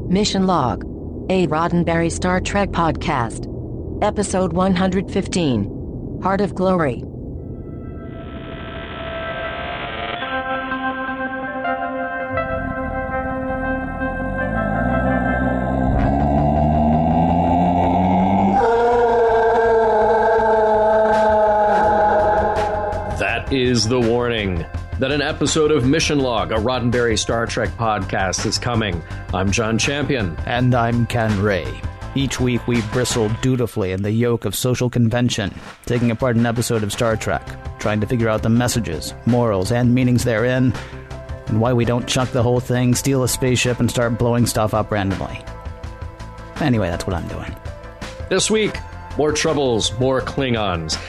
Mission Log, a Roddenberry Star Trek podcast. Episode 115, Heart of Glory. That is the warning that an episode of Mission Log, a Roddenberry Star Trek podcast, is coming. I'm John Champion. And I'm Ken Ray. Each week we bristle dutifully in the yoke of social convention, taking apart an episode of Star Trek, trying to figure out the messages, morals, and meanings therein, and why we don't chuck the whole thing, steal a spaceship, and start blowing stuff up randomly. Anyway, that's what I'm doing. This week, more troubles, more Klingons.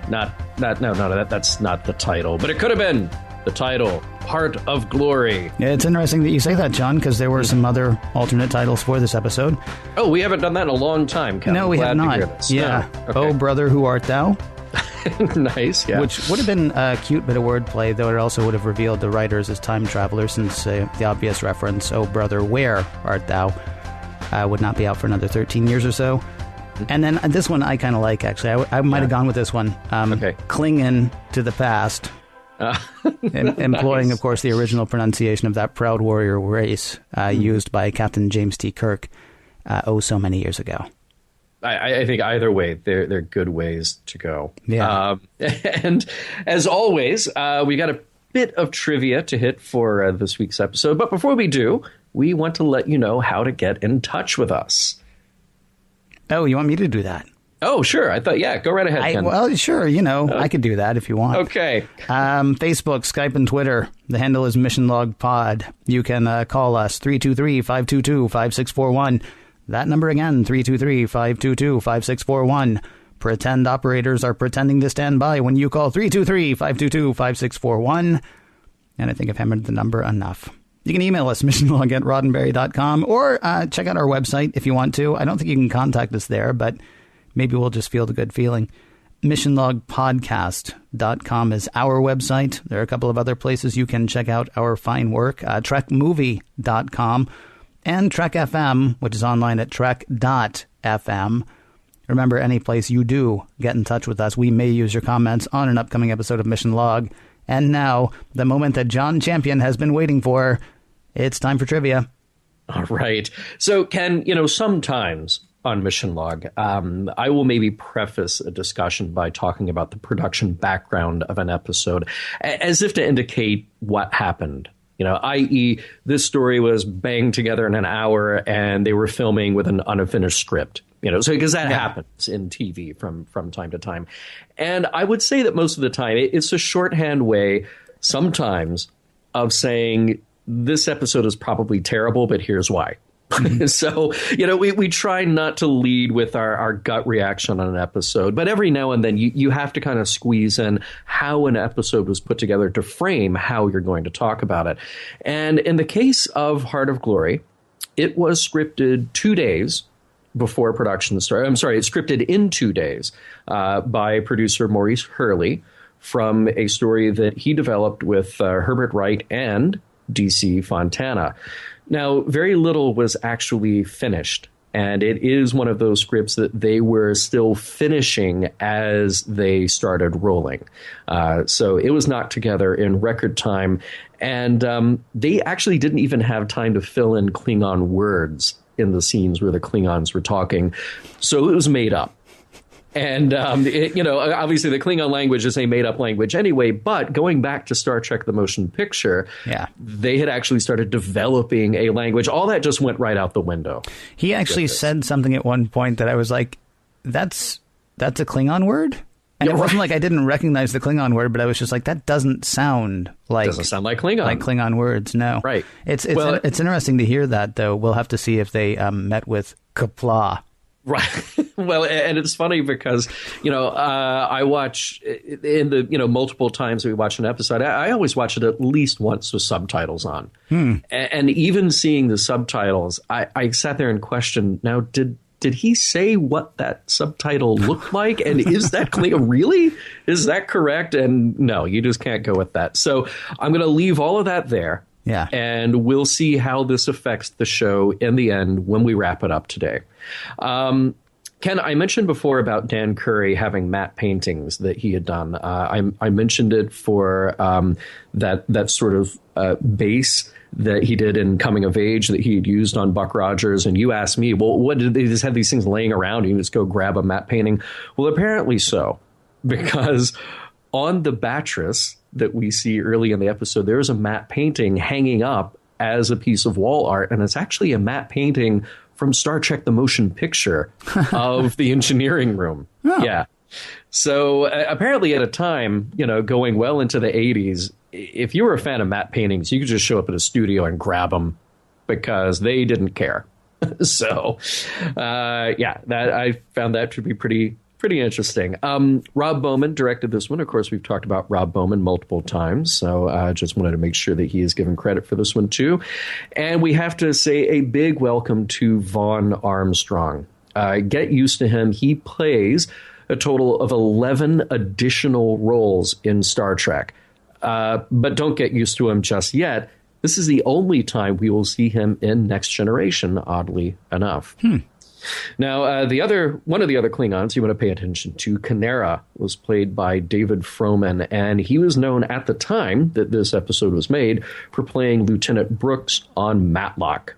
That's not the title, but it could have been the title, Heart of Glory. Yeah, it's interesting that you say that, John, because there were some other alternate titles for this episode. Oh, we haven't done that in a long time, Ken. No, we have not. Yeah. No. Okay. Oh, brother, who art thou? Nice, yeah. Which would have been a cute bit of wordplay, though it also would have revealed the writers as time travelers, since the obvious reference, oh, brother, where art thou, would not be out for another 13 years or so. And then this one I kind of like, actually. I might have gone with this one. Okay. Klingon to the past. Employing, nice. Of course, the original pronunciation of that proud warrior race used by Captain James T. Kirk so many years ago. I think either way, they're good ways to go. Yeah. And as always, we got a bit of trivia to hit for this week's episode. But before we do, we want to let you know how to get in touch with us. Oh, you want me to do that? Oh, sure. I thought, go right ahead, Ken. Well, sure. I could do that if you want. Okay. Facebook, Skype, and Twitter. The handle is Mission Log Pod. You can call us 323-522-5641. That number again, 323-522-5641. Pretend operators are pretending to stand by when you call 323-522-5641. And I think I've hammered the number enough. You can email us, missionlog@roddenberry.com, or check out our website if you want to. I don't think you can contact us there, but maybe we'll just feel the good feeling. Missionlogpodcast.com is our website. There are a couple of other places you can check out our fine work. Trekmovie.com and Trek FM, which is online at trek.fm. Remember, any place you do get in touch with us, we may use your comments on an upcoming episode of Mission Log. And now, the moment that John Champion has been waiting for, it's time for trivia. All right. So, Ken, sometimes on Mission Log, I will maybe preface a discussion by talking about the production background of an episode, as if to indicate what happened. I.e., this story was banged together in an hour and they were filming with an unfinished script. So because that happens in TV from time to time. And I would say that most of the time it's a shorthand way sometimes of saying this episode is probably terrible, but here's why. So, we try not to lead with our gut reaction on an episode, but every now and then you have to kind of squeeze in how an episode was put together to frame how you're going to talk about it. And in the case of Heart of Glory, it was scripted 2 days before production started. I'm sorry, it's scripted in 2 days by producer Maurice Hurley from a story that he developed with Herbert Wright and D.C. Fontana. Now, very little was actually finished, and it is one of those scripts that they were still finishing as they started rolling. So it was knocked together in record time, and they actually didn't even have time to fill in Klingon words in the scenes where the Klingons were talking. So it was made up. And, obviously the Klingon language is a made-up language anyway, but going back to Star Trek the Motion Picture, they had actually started developing a language. All that just went right out the window. He actually said something at one point that I was like, that's a Klingon word? And it wasn't like I didn't recognize the Klingon word, but I was just like, that doesn't sound like... Doesn't sound like Klingon. Like Klingon words, no. Right. It's interesting to hear that, though. We'll have to see if they met with Qapla'. Right. Well, and it's funny because, I watch in the, multiple times we watch an episode, I always watch it at least once with subtitles on. And even seeing the subtitles, I sat there and questioned, now, did he say what that subtitle looked like? And is that clear? Really? Is that correct? And no, you just can't go with that. So I'm going to leave all of that there. Yeah. And we'll see how this affects the show in the end when we wrap it up today. Ken, I mentioned before about Dan Curry having matte paintings that he had done. I mentioned it for that sort of base that he did in Coming of Age that he had used on Buck Rogers. And you asked me, well, what did they just have these things laying around? You just go grab a matte painting. Well, apparently so, because on the Battress that we see early in the episode, there's a matte painting hanging up as a piece of wall art. And it's actually a matte painting from Star Trek: The Motion Picture of the engineering room. Oh. Yeah. So apparently at a time, going well into the 80s, if you were a fan of matte paintings, you could just show up at a studio and grab them because they didn't care. So, that I found that to be pretty interesting. Rob Bowman directed this one. Of course, we've talked about Rob Bowman multiple times, so I just wanted to make sure that he is given credit for this one, too. And we have to say a big welcome to Vaughn Armstrong. Get used to him. He plays a total of 11 additional roles in Star Trek. But don't get used to him just yet. This is the only time we will see him in Next Generation, oddly enough. Now, one of the other Klingons you want to pay attention to, Kanera, was played by David Froman, and he was known at the time that this episode was made for playing Lieutenant Brooks on Matlock.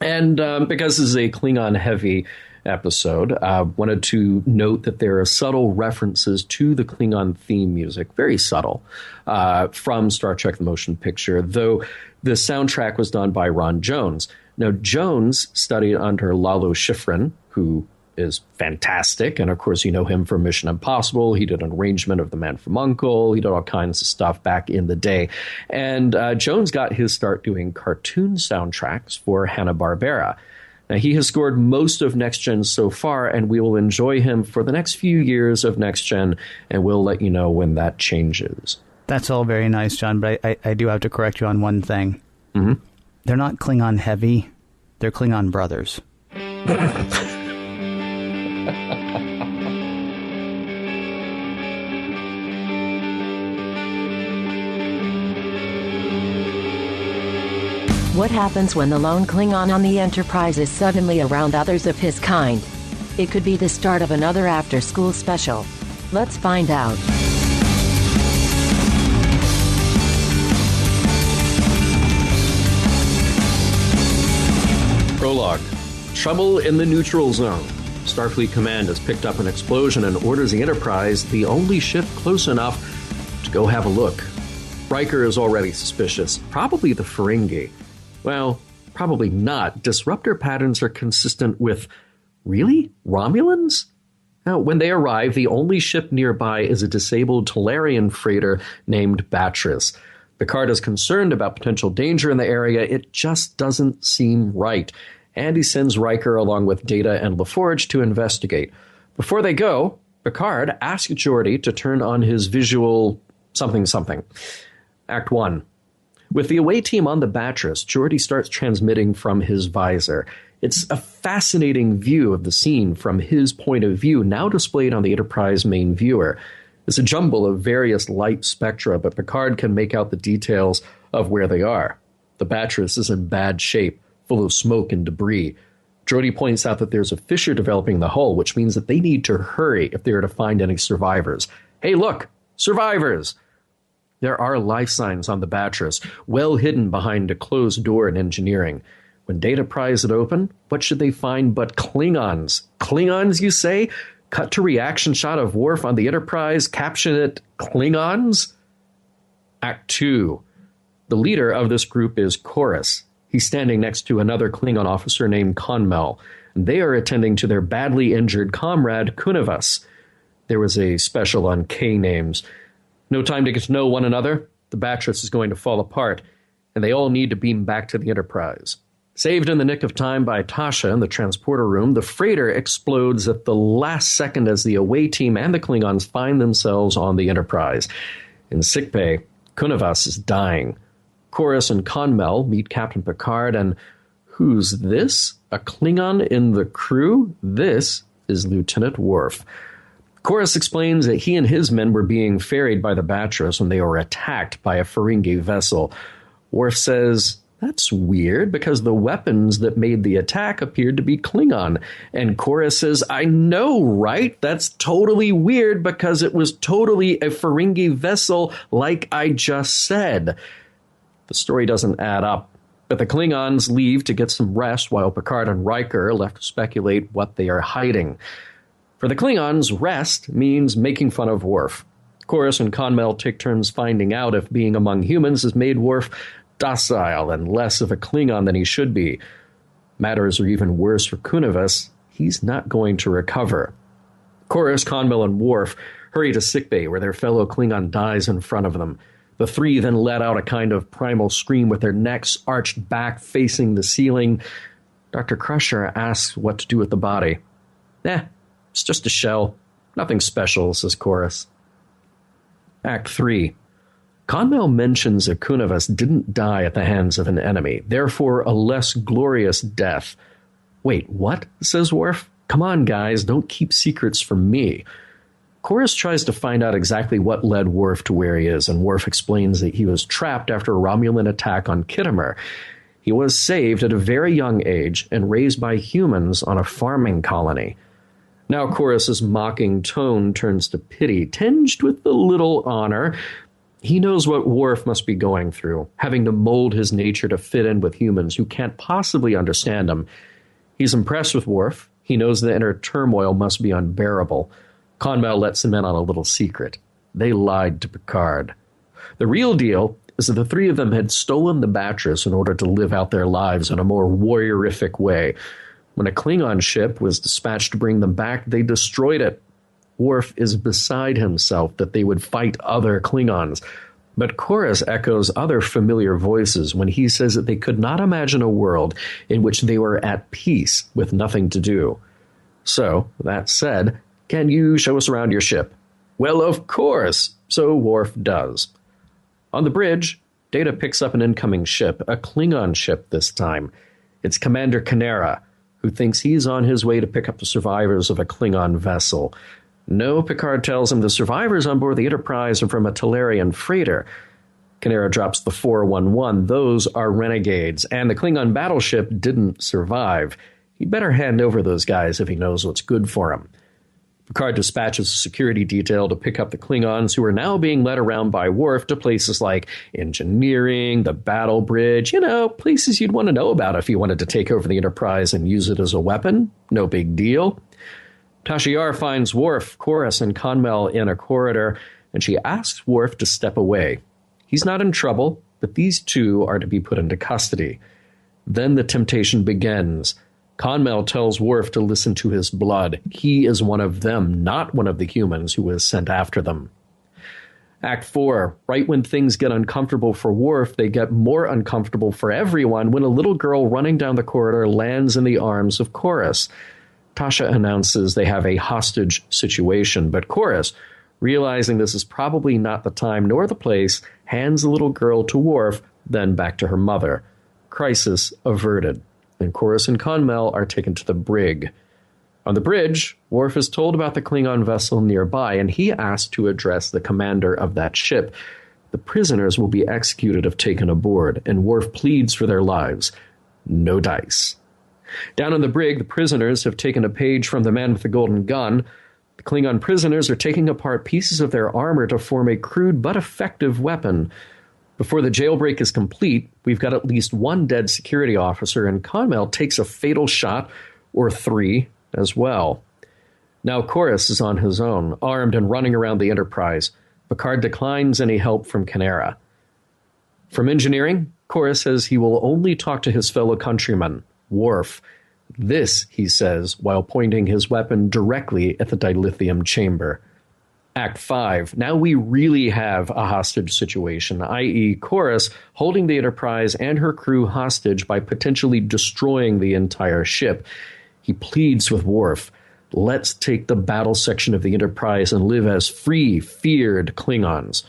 And because this is a Klingon-heavy episode, wanted to note that there are subtle references to the Klingon theme music, very subtle, from Star Trek: The Motion Picture, though the soundtrack was done by Ron Jones. Now, Jones studied under Lalo Schifrin, who is fantastic, and of course you know him from Mission Impossible. He did an arrangement of The Man from U.N.C.L.E. He did all kinds of stuff back in the day. And Jones got his start doing cartoon soundtracks for Hanna-Barbera. Now, he has scored most of Next Gen so far, and we will enjoy him for the next few years of Next Gen, and we'll let you know when that changes. That's all very nice, John, but I do have to correct you on one thing. Mm-hmm. They're not Klingon heavy. They're Klingon brothers. What happens when the lone Klingon on the Enterprise is suddenly around others of his kind? It could be the start of another after-school special. Let's find out. Prologue. Trouble in the neutral zone. Starfleet Command has picked up an explosion and orders the Enterprise, the only ship close enough, to go have a look. Riker is already suspicious. Probably the Ferengi. Well, probably not. Disruptor patterns are consistent with, really? Romulans? Now, when they arrive, the only ship nearby is a disabled Talarian freighter named Battress. Picard is concerned about potential danger in the area. It just doesn't seem right. And he sends Riker along with Data and LaForge to investigate. Before they go, Picard asks Geordi to turn on his visual something. Act 1. With the away team on the Battress, Geordi starts transmitting from his visor. It's a fascinating view of the scene from his point of view, now displayed on the Enterprise main viewer. It's a jumble of various light spectra, but Picard can make out the details of where they are. The Battress is in bad shape, full of smoke and debris. Geordi points out that there's a fissure developing in the hull, which means that they need to hurry if they are to find any survivors. Hey, look! Survivors! There are life signs on the Battress, well hidden behind a closed door in engineering. When Data pries it open, what should they find but Klingons? Klingons, you say? Cut to reaction shot of Worf on the Enterprise, caption it, Klingons? Act 2. The leader of this group is Chorus. He's standing next to another Klingon officer named Conmel. They are attending to their badly injured comrade, Kunivas. There was a special on K names. No time to get to know one another. The Battress is going to fall apart, and they all need to beam back to the Enterprise. Saved in the nick of time by Tasha in the transporter room, the freighter explodes at the last second as the away team and the Klingons find themselves on the Enterprise. In sickbay, Kunivas is dying. Chorus and Conmel meet Captain Picard, and who's this? A Klingon in the crew? This is Lieutenant Worf. Chorus explains that he and his men were being ferried by the Battress when they were attacked by a Ferengi vessel. Worf says, "That's weird, because the weapons that made the attack appeared to be Klingon." And Kora says, "I know, right? That's totally weird, because it was totally a Ferengi vessel, like I just said." The story doesn't add up, but the Klingons leave to get some rest while Picard and Riker are left to speculate what they are hiding. For the Klingons, rest means making fun of Worf. Chorus and Conmel take turns finding out if being among humans has made Worf docile and less of a Klingon than he should be. Matters are even worse for Kunivas. He's not going to recover. Chorus, Conmel, and Worf hurry to sickbay where their fellow Klingon dies in front of them. The three then let out a kind of primal scream with their necks arched back facing the ceiling. Dr. Crusher asks what to do with the body. It's just a shell. Nothing special, says Chorus. Act 3. Conmel mentions that Kunivas didn't die at the hands of an enemy, therefore a less glorious death. "Wait, what?" says Worf. "Come on, guys, don't keep secrets from me." Chorus tries to find out exactly what led Worf to where he is, and Worf explains that he was trapped after a Romulan attack on Khitomer. He was saved at a very young age and raised by humans on a farming colony. Now Chorus's mocking tone turns to pity, tinged with a little honor. He knows what Worf must be going through, having to mold his nature to fit in with humans who can't possibly understand him. He's impressed with Worf. He knows the inner turmoil must be unbearable. Conmel lets him in on a little secret. They lied to Picard. The real deal is that the three of them had stolen the Batris in order to live out their lives in a more warriorific way. When a Klingon ship was dispatched to bring them back, they destroyed it. Worf is beside himself that they would fight other Klingons. But Chorus echoes other familiar voices when he says that they could not imagine a world in which they were at peace with nothing to do. So, that said, can you show us around your ship? Well, of course. So Worf does. On the bridge, Data picks up an incoming ship, a Klingon ship this time. It's Commander Canera, who thinks he's on his way to pick up the survivors of a Klingon vessel. No, Picard tells him the survivors on board the Enterprise are from a Talarian freighter. Canera drops the 411. Those are renegades, and the Klingon battleship didn't survive. He'd better hand over those guys if he knows what's good for him. Picard dispatches a security detail to pick up the Klingons, who are now being led around by Worf to places like engineering, the battle bridge, places you'd want to know about if you wanted to take over the Enterprise and use it as a weapon. No big deal. Tasha Yar finds Worf, Chorus, and Conmel in a corridor, and she asks Worf to step away. He's not in trouble, but these two are to be put into custody. Then the temptation begins. Conmel tells Worf to listen to his blood. He is one of them, not one of the humans who was sent after them. Act 4. Right when things get uncomfortable for Worf, they get more uncomfortable for everyone when a little girl running down the corridor lands in the arms of Chorus. Tasha announces they have a hostage situation, but Chorus, realizing this is probably not the time nor the place, hands the little girl to Worf, then back to her mother. Crisis averted, and Chorus and Conmel are taken to the brig. On the bridge, Worf is told about the Klingon vessel nearby, and he asks to address the commander of that ship. The prisoners will be executed if taken aboard, and Worf pleads for their lives. No dice. Down on the brig, the prisoners have taken a page from the man with the golden gun. The Klingon prisoners are taking apart pieces of their armor to form a crude but effective weapon. Before the jailbreak is complete, we've got at least one dead security officer, and Conmel takes a fatal shot, or 3, as well. Now Chorus is on his own, armed and running around the Enterprise. Picard declines any help from Canera. From engineering, Chorus says he will only talk to his fellow countryman, Worf. This, he says, while pointing his weapon directly at the dilithium chamber. Act 5. Now we really have a hostage situation, i.e. Chorus holding the Enterprise and her crew hostage by potentially destroying the entire ship. He pleads with Worf, let's take the battle section of the Enterprise and live as free, feared Klingons.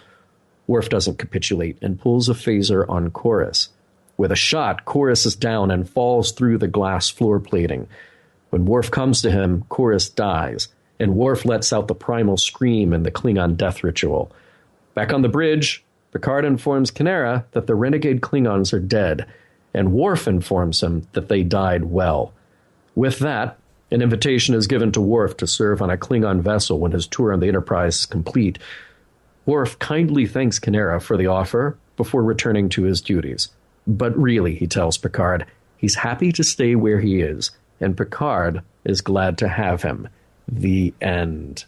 Worf doesn't capitulate and pulls a phaser on Chorus. With a shot, Chorus is down and falls through the glass floor plating. When Worf comes to him, Chorus dies, and Worf lets out the primal scream in the Klingon death ritual. Back on the bridge, Picard informs Kynera that the renegade Klingons are dead, and Worf informs him that they died well. With that, an invitation is given to Worf to serve on a Klingon vessel when his tour on the Enterprise is complete. Worf kindly thanks Kynera for the offer before returning to his duties. But really, he tells Picard, he's happy to stay where he is, and Picard is glad to have him. The end.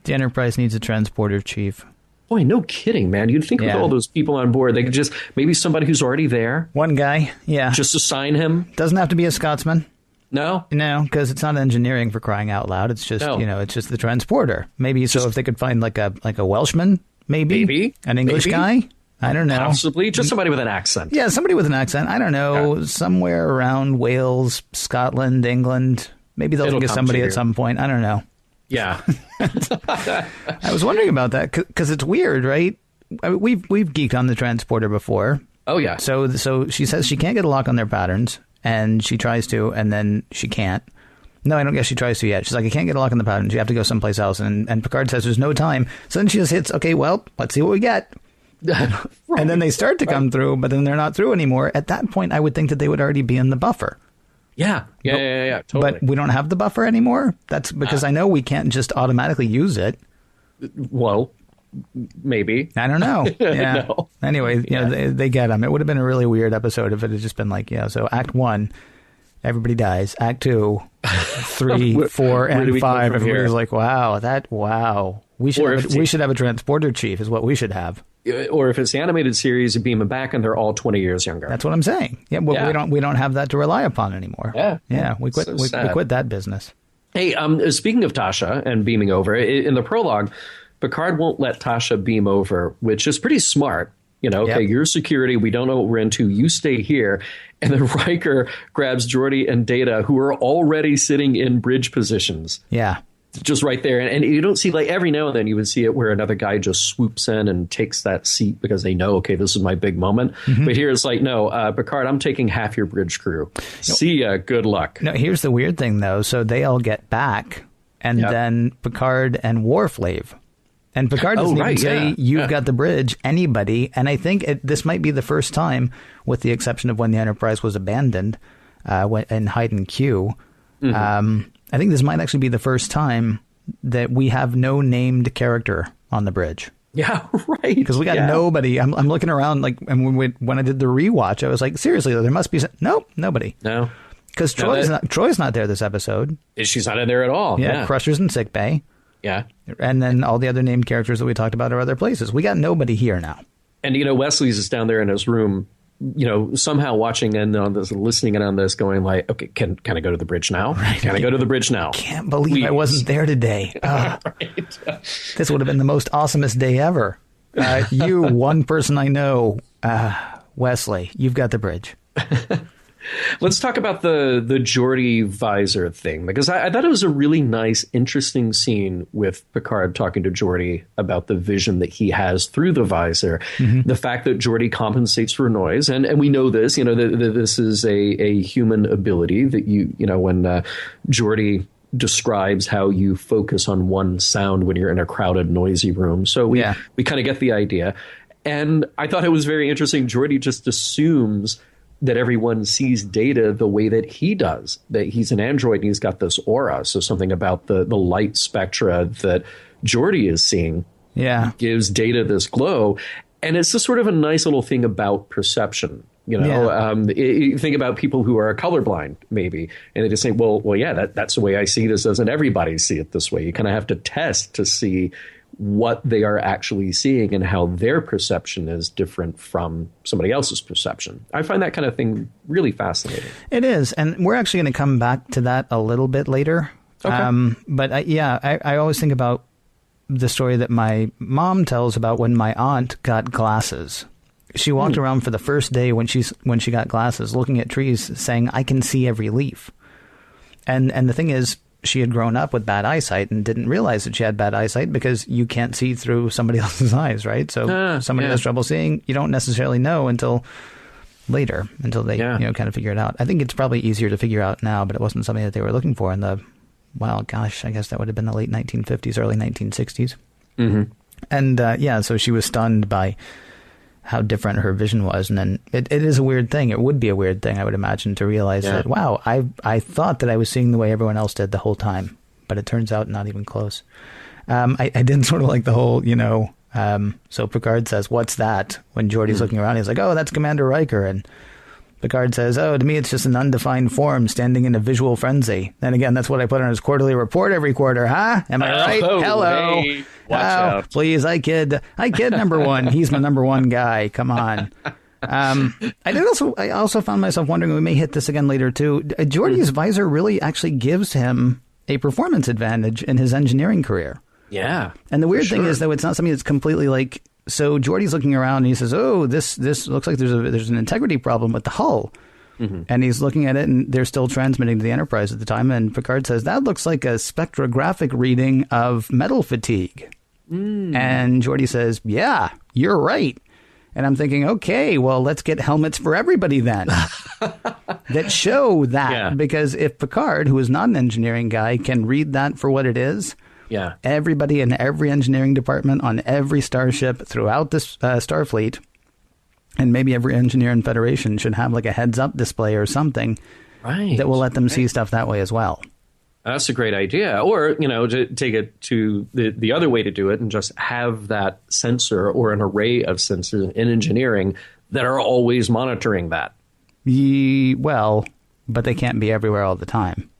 The Enterprise needs a transporter chief. Boy, no kidding, man. You'd think with all those people on board, they could just, maybe somebody who's already there. One guy, yeah. Just assign him. Doesn't have to be a Scotsman. No? No, because it's not engineering, for crying out loud. It's just, it's just the transporter. Maybe so if they could find like a Welshman, maybe? An English guy? I don't know. Possibly. Just somebody with an accent. Yeah, somebody with an accent. I don't know. Yeah. Somewhere around Wales, Scotland, England. Maybe they'll think of somebody at some point. I don't know. Yeah. I was wondering about that because it's weird, right? I mean, we've geeked on the transporter before. Oh, yeah. So she says she can't get a lock on their patterns, and she tries to, and then she can't. No, I don't guess she tries to yet. She's like, I can't get a lock on the patterns. You have to go someplace else. And Picard says there's no time. So then she just hits, okay, well, let's see what we get. Right. And then they start to come through, but then they're not through anymore. At that point, I would think that they would already be in the buffer. Yeah, totally. But we don't have the buffer anymore? That's because I know we can't just automatically use it. Well, maybe. I don't know. Yeah. No. Anyway, they get them. It would have been a really weird episode if it had just been like, so Act 1, everybody dies. Act 2, 3, 4, and 5, everybody's like, wow. We should have a transporter chief is what we should have. Or if it's the animated series, you beam them back and they're all 20 years younger. That's what I'm saying. Yeah, well, we don't have that to rely upon anymore. Yeah. We quit. We quit that business. Hey, speaking of Tasha and beaming over, in the prologue, Picard won't let Tasha beam over, which is pretty smart. Okay, you're security. We don't know what we're into. You stay here. And then Riker grabs Geordi and Data, who are already sitting in bridge positions. Yeah. Just right there. And you don't see, like, every now and then you would see it where another guy just swoops in and takes that seat because they know, okay, this is my big moment. Mm-hmm. But here it's like, no, Picard, I'm taking half your bridge crew. See ya. Good luck. No, here's the weird thing, though. So they all get back, and then Picard and Worf leave. And Picard doesn't even say, you've got the bridge, anybody. And I think this might be the first time, with the exception of when the Enterprise was abandoned in Haydn Q. Mm-hmm. I think this might actually be the first time that we have no named character on the bridge. Yeah, right. Because we got nobody. I'm looking around, like, and when I did the rewatch, I was like, seriously, there must be nope, nobody. No. Because Troy's not there this episode. She's not in there at all. Yeah. Crusher's in sickbay. Yeah. And then all the other named characters that we talked about are other places. We got nobody here now. And, Wesley's is down there in his room, somehow watching and on this, listening in on this, going like, okay, can I go to the bridge now? Right. Can I go to the bridge now? Can't believe I wasn't there today. Right. This would have been the most awesomest day ever. You, one person I know, Wesley, you've got the bridge. Let's talk about the Geordi visor thing, because I thought it was a really nice, interesting scene with Picard talking to Geordi about the vision that he has through the visor. Mm-hmm. The fact that Geordi compensates for noise, and we know this, that this is a human ability that when Geordi describes how you focus on one sound when you're in a crowded, noisy room. So we kind of get the idea. And I thought it was very interesting. Geordi just assumes that everyone sees Data the way that he does, that he's an android and he's got this aura. So something about the light spectra that Geordi is seeing gives Data this glow. And it's just sort of a nice little thing about perception. You think about people who are colorblind, maybe, and they just say, well, that's the way I see this. Doesn't everybody see it this way? You kind of have to test to see what they are actually seeing and how their perception is different from somebody else's perception. I find that kind of thing really fascinating. It is. And we're actually going to come back to that a little bit later. Okay. But I always think about the story that my mom tells about when my aunt got glasses. She walked around for the first day when she got glasses, looking at trees, saying, I can see every leaf. And the thing is, she had grown up with bad eyesight and didn't realize that she had bad eyesight because you can't see through somebody else's eyes, right? So somebody has trouble seeing, you don't necessarily know until later, until they kind of figure it out. I think it's probably easier to figure out now, but it wasn't something that they were looking for in the, I guess that would have been the late 1950s, early 1960s. Mm-hmm. And so she was stunned by how different her vision was. And then it is a weird thing. It would be a weird thing, I would imagine, to realize that, wow, I thought that I was seeing the way everyone else did the whole time, but it turns out not even close. I did sort of like the whole, so Picard says, "What's that?" When Geordi's looking around, he's like, "Oh, that's Commander Riker." And Picard says, "Oh, to me, it's just an undefined form standing in a visual frenzy." Then again, that's what I put on his quarterly report every quarter, huh? Am I right? Hello. Hey, watch out. Please, I kid number one. He's my number one guy. Come on. I also found myself wondering, we may hit this again later too, Geordi's visor really actually gives him a performance advantage in his engineering career. Yeah. And the weird thing is, though, it's not something that's completely like, so Geordi's looking around and he says, "Oh, this looks like there's an integrity problem with the hull." Mm-hmm. And he's looking at it and they're still transmitting to the Enterprise at the time. And Picard says, "That looks like a spectrographic reading of metal fatigue." And Geordi says, "Yeah, you're right." And I'm thinking, okay, well, let's get helmets for everybody then that show that. Yeah. Because if Picard, who is not an engineering guy, can read that for what it is, everybody in every engineering department on every starship throughout this Starfleet, and maybe every engineer in Federation, should have like a heads-up display or something that will let them see stuff that way as well. That's a great idea. Or, to take it to the other way to do it and just have that sensor or an array of sensors in engineering that are always monitoring that. Well, but they can't be everywhere all the time.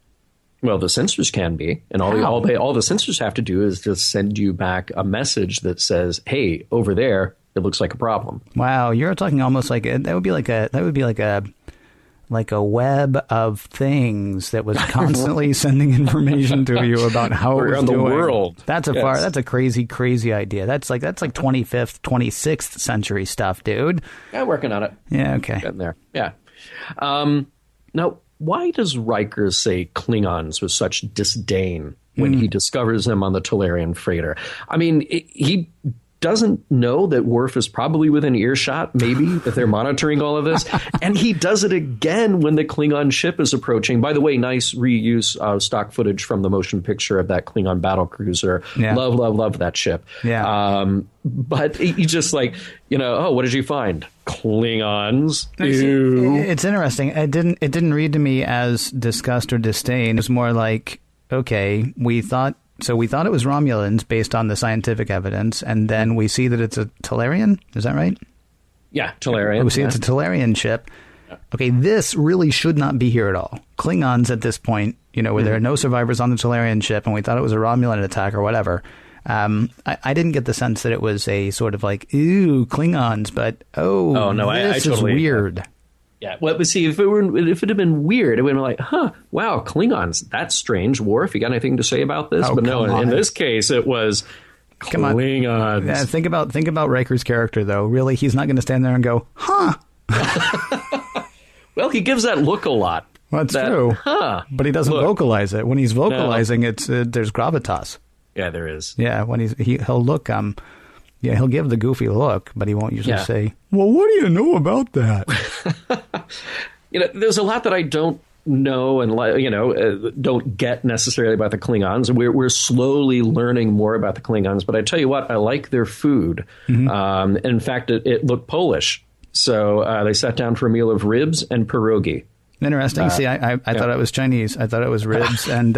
Well, the sensors can be. And all the sensors have to do is just send you back a message that says, "Hey, over there, it looks like a problem." Wow, you're talking almost like that would be like a web of things that was constantly sending information to you about how it was around doing. The world. That's a crazy idea. That's like 25th, 26th century stuff, dude. Yeah, working on it. Yeah, okay. Getting there. Yeah. Now, why does Riker say Klingons with such disdain when he discovers them on the Tolarian freighter? I mean, he doesn't know that Worf is probably within earshot, maybe, that they're monitoring all of this. And he does it again when the Klingon ship is approaching. By the way, nice reuse of stock footage from the motion picture of that Klingon battlecruiser. Yeah. Love that ship. Yeah. But he just like, oh, what did you find? Klingons. It's interesting. It didn't read to me as disgust or disdain. It was more like, okay, we thought it was Romulans based on the scientific evidence, and then we see that it's a Talarian. Is that right? Yeah, Talarian. We see it's a Talarian ship. Yeah. Okay, this really should not be here at all. Klingons at this point, where there are no survivors on the Talarian ship, and we thought it was a Romulan attack or whatever. I didn't get the sense that it was a sort of like, ooh, Klingons, but no, this is weird. Yeah, well, but see, if it had been weird, it would have been like, wow, Klingons, that's strange. Worf, you got anything to say about this? But no, in this case, it was Klingons. Yeah, think about Riker's character, though. Really, he's not going to stand there and go, huh? Well, he gives that look a lot. Well, that's true. But he doesn't vocalize it. When he's vocalizing, it's there's gravitas. Yeah, there is. Yeah, when he'll look he'll give the goofy look, but he won't usually say, "Well, what do you know about that?" There's a lot that I don't know and don't get necessarily about the Klingons. We're slowly learning more about the Klingons, but I tell you what, I like their food. Mm-hmm. In fact, it looked Polish, so they sat down for a meal of ribs and pierogi. Interesting. See, I thought it was Chinese. I thought it was ribs and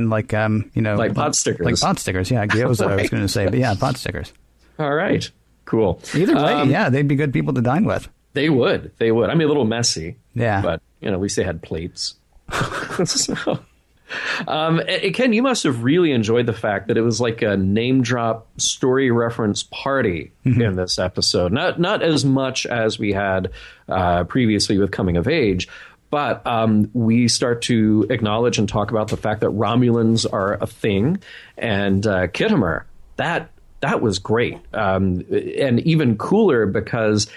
like like pot stickers. Like pot stickers. Yeah, gyoza. I was going to say, but yeah, pot stickers. All right. Cool. Either way, they'd be good people to dine with. They would. I mean, a little messy. Yeah. But, at least they had plates. So, Ken, you must have really enjoyed the fact that it was like a name drop story reference party in this episode. Not as much as we had previously with Coming of Age, but we start to acknowledge and talk about the fact that Romulans are a thing, and Khitomer, that was great. And even cooler because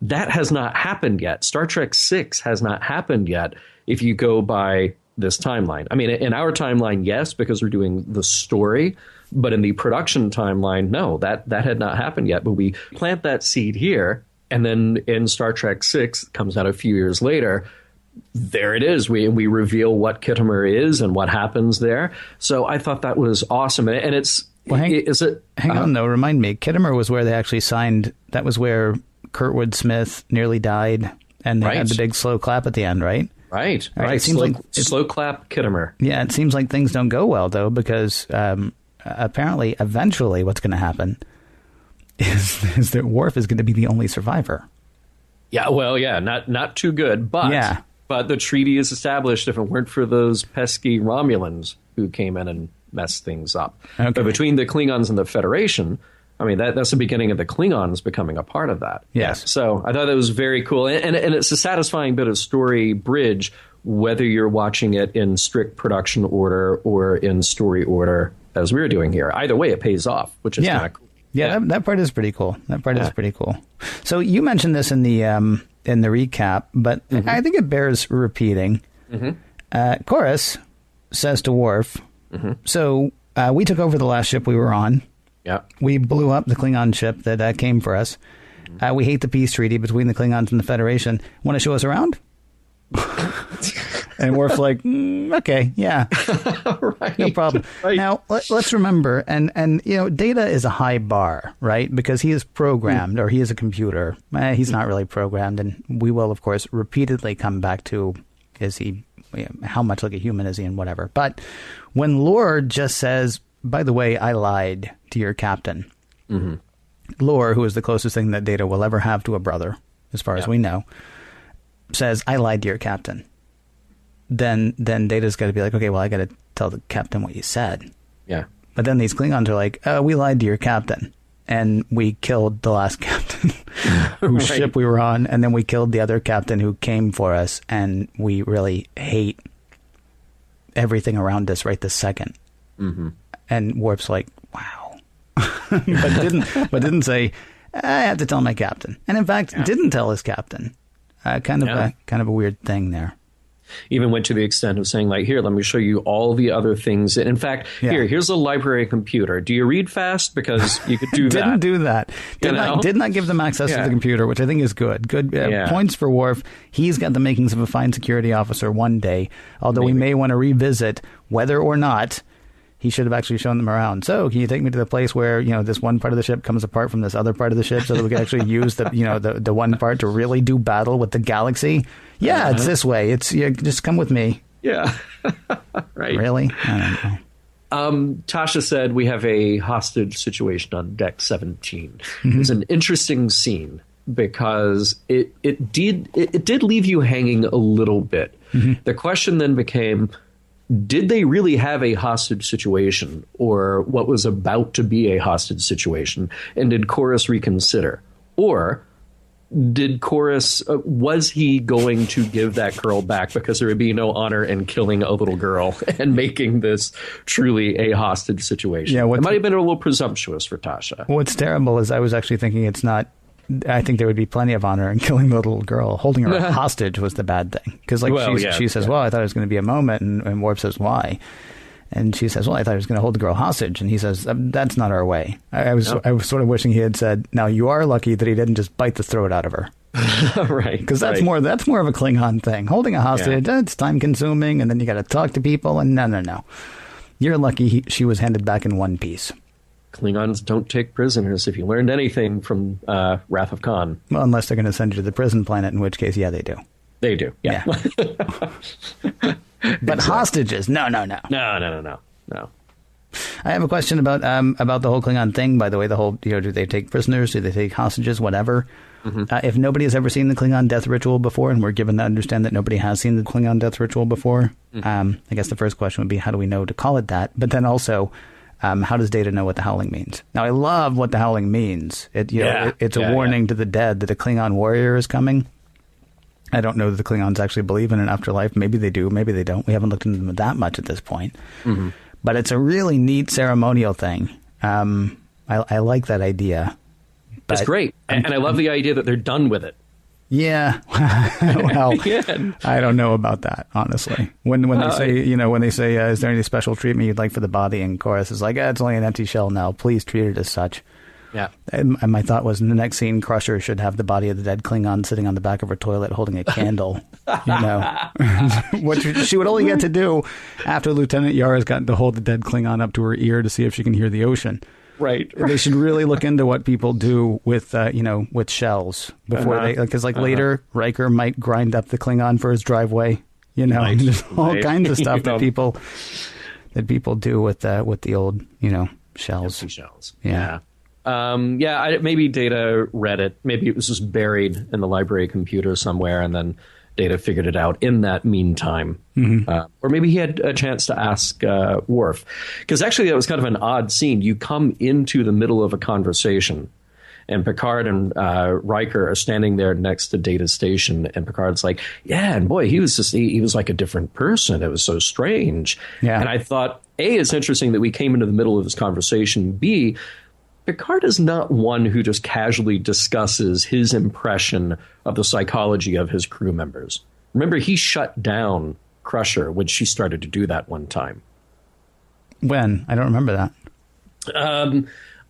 that has not happened yet. Star Trek VI has not happened yet if you go by this timeline. I mean, in our timeline, yes, because we're doing the story. But in the production timeline, no, that had not happened yet. But we plant that seed here. And then in Star Trek VI, comes out a few years later, there it is. We reveal what Khitomer is and what happens there. So I thought that was awesome. And it's... Well, hang on, though. Remind me, Khitomer was where they actually signed... That was where Kurtwood Smith nearly died, and they had the big slow clap at the end, right? Right. It seems slow clap Kittimer. Yeah, it seems like things don't go well, though, because apparently, eventually, what's going to happen is that Worf is going to be the only survivor. Yeah, well, yeah, not too good, but the treaty is established if it weren't for those pesky Romulans who came in and messed things up. Okay. But between the Klingons and the Federation, I mean, that's the beginning of the Klingons becoming a part of that. Yes. Yeah. So I thought that was very cool. And it's a satisfying bit of story bridge, whether you're watching it in strict production order or in story order, as we're doing here. Either way, it pays off, which is kind of cool. Yeah, that part is pretty cool. That part is pretty cool. So you mentioned this in the recap, but I think it bears repeating. Chorus says to Worf, so we took over the last ship we were on. Yeah. We blew up the Klingon ship that came for us. We hate the peace treaty between the Klingons and the Federation. Want to show us around? And Worf's like, okay, yeah, right. No problem. Right. Now, let's remember, and Data is a high bar, right? Because he is programmed, or he is a computer. He's not really programmed, and we will, of course, repeatedly come back to, how much like a human is he, and whatever. But when Lore just says, by the way, I lied to your captain. Lore, who is the closest thing that Data will ever have to a brother, as far as we know, says, I lied to your captain. Then Data's got to be like, okay, well, I got to tell the captain what you said. Yeah. But then these Klingons are like, we lied to your captain. And we killed the last captain whose ship we were on. And then we killed the other captain who came for us. And we really hate everything around us right this second. And Worf's like, wow. but didn't say, I have to tell my captain. And in fact, didn't tell his captain. Kind of a weird thing there. Even went to the extent of saying, like, here, let me show you all the other things. In fact, here's a library computer. Do you read fast? Because you could do that. Didn't do that. Did not give them access to the computer, which I think is good. Good points for Worf. He's got the makings of a fine security officer one day, although we may want to revisit whether or not he should have actually shown them around. So can you take me to the place where, this one part of the ship comes apart from this other part of the ship so that we can actually use the one part to really do battle with the galaxy? Yeah, it's this way. Just come with me. Yeah. Right. Really? I don't know. Tasha said we have a hostage situation on deck 17. It's an interesting scene because it did leave you hanging a little bit. The question then became, did they really have a hostage situation, or what was about to be a hostage situation? And did Chorus reconsider? Or did Chorus, was he going to give that girl back because there would be no honor in killing a little girl and making this truly a hostage situation? Yeah, it might have been a little presumptuous for Tasha. What's terrible is I was actually thinking it's not. I think there would be plenty of honor in killing the little girl. Holding her hostage was the bad thing. Because she says, well, I thought it was going to be a moment. And Worf says, why? And she says, well, I thought I was going to hold the girl hostage. And he says, that's not our way. I was sort of wishing he had said, now you are lucky that he didn't just bite the throat out of her. Right. Because that's more of a Klingon thing. Holding a hostage, it's time consuming. And then you got to talk to people. And no. You're lucky she was handed back in one piece. Klingons don't take prisoners, if you learned anything from Wrath of Khan. Well, unless they're going to send you to the prison planet, in which case, they do. They do, yeah. But hostages, no. No. I have a question about the whole Klingon thing, by the way. The whole, do they take prisoners? Do they take hostages? Whatever. If nobody has ever seen the Klingon death ritual before, and we're given to understand that nobody has seen the Klingon death ritual before, I guess the first question would be, how do we know to call it that? But then also, how does Data know what the howling means? Now, I love what the howling means. It's a warning to the dead that a Klingon warrior is coming. I don't know that the Klingons actually believe in an afterlife. Maybe they do. Maybe they don't. We haven't looked into them that much at this point. But it's a really neat ceremonial thing. I like that idea. It's great. And I love the idea that they're done with it. Yeah. Well, I don't know about that, honestly. When they say, is there any special treatment you'd like for the body? And Chorus is like, it's only an empty shell now. Please treat it as such. Yeah. And my thought was, in the next scene, Crusher should have the body of the dead Klingon sitting on the back of her toilet holding a candle, which she would only get to do after Lieutenant Yara's gotten to hold the dead Klingon up to her ear to see if she can hear the ocean. Right. They should really look into what people do with, with shells before because later Riker might grind up the Klingon for his driveway. Right. There's all kinds of stuff that people do with the old, shells. Empty shells. Yeah. Maybe Data read it. Maybe it was just buried in the library computer somewhere, and then Data figured it out in that meantime. Or maybe he had a chance to ask Worf. Because actually that was kind of an odd scene. You come into the middle of a conversation, and Picard and Riker are standing there next to Data's station, and Picard's like, yeah, and boy, he was like a different person. It was so strange. Yeah. And I thought, A, it's interesting that we came into the middle of this conversation. B, Picard is not one who just casually discusses his impression of the psychology of his crew members. Remember, he shut down Crusher when she started to do that one time. When? I don't remember that.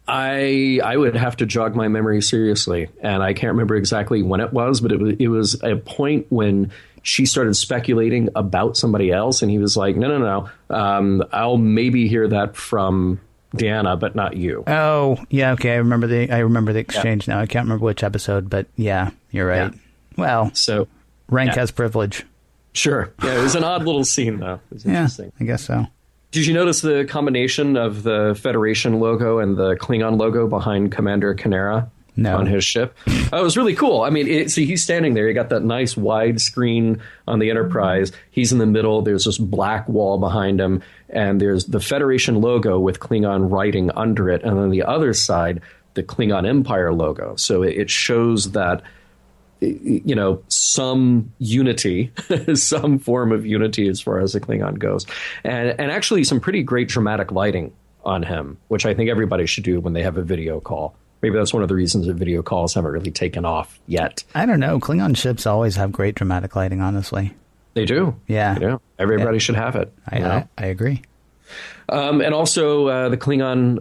I would have to jog my memory seriously, and I can't remember exactly when it was, but it was a point when she started speculating about somebody else, and he was like, no. I'll maybe hear that from Deanna, but not you. Oh, yeah, okay. I remember the exchange now. I can't remember which episode, but yeah, you're right. Yeah. Well, so rank has privilege. Sure. Yeah, it was an odd little scene, though. It was interesting. I guess so. Did you notice the combination of the Federation logo and the Klingon logo behind Commander Kanera on his ship? Oh, it was really cool. I mean, see, he's standing there. You got that nice wide screen on the Enterprise. He's in the middle. There's this black wall behind him, and there's the Federation logo with Klingon writing under it. And on the other side, the Klingon Empire logo. So it shows that, some unity, some form of unity as far as the Klingon goes. And actually some pretty great dramatic lighting on him, which I think everybody should do when they have a video call. Maybe that's one of the reasons that video calls haven't really taken off yet. I don't know. Klingon ships always have great dramatic lighting, honestly. They do. Yeah. They do. Everybody should have it. I agree. And also the Klingon,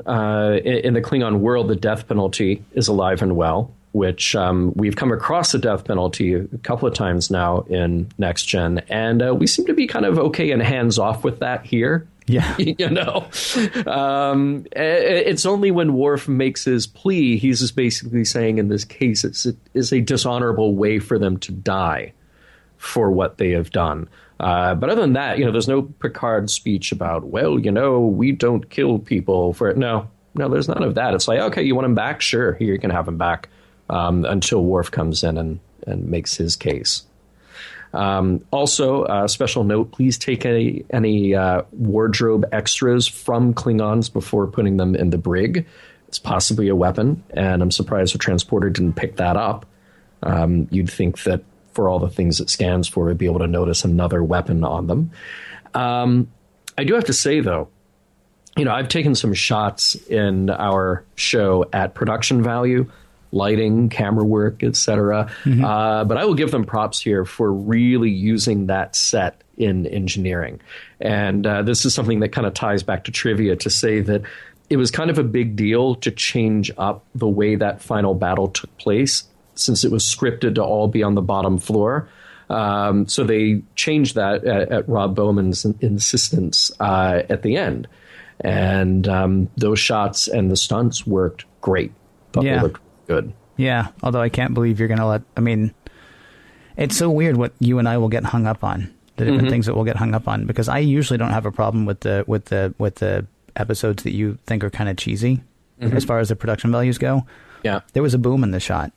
in the Klingon world, the death penalty is alive and well, which we've come across the death penalty a couple of times now in Next Gen. And we seem to be kind of okay and hands off with that here. Yeah. It's only when Worf makes his plea, he's just basically saying in this case, it is a dishonorable way for them to die for what they have done. But other than that, there's no Picard speech about, we don't kill people for it. No, there's none of that. It's like, okay, you want him back? Sure. Here, you can have him back until Worf comes in and makes his case. Also, a special note, please take any wardrobe extras from Klingons before putting them in the brig. It's possibly a weapon, and I'm surprised the transporter didn't pick that up. You'd think that for all the things it scans for, it'd be able to notice another weapon on them. I do have to say, though, I've taken some shots in our show at production value, lighting, camera work, etc. But I will give them props here for really using that set in engineering. And this is something that kind of ties back to trivia to say that it was kind of a big deal to change up the way that final battle took place, since it was scripted to all be on the bottom floor. So they changed that at Rob Bowman's insistence at the end. And those shots and the stunts worked great. Thought they looked good. Yeah, although I can't believe you're going to it's so weird what you and I will get hung up on, the different things that we'll get hung up on, because I usually don't have a problem with the episodes that you think are kind of cheesy as far as the production values go. Yeah. There was a boom in the shot.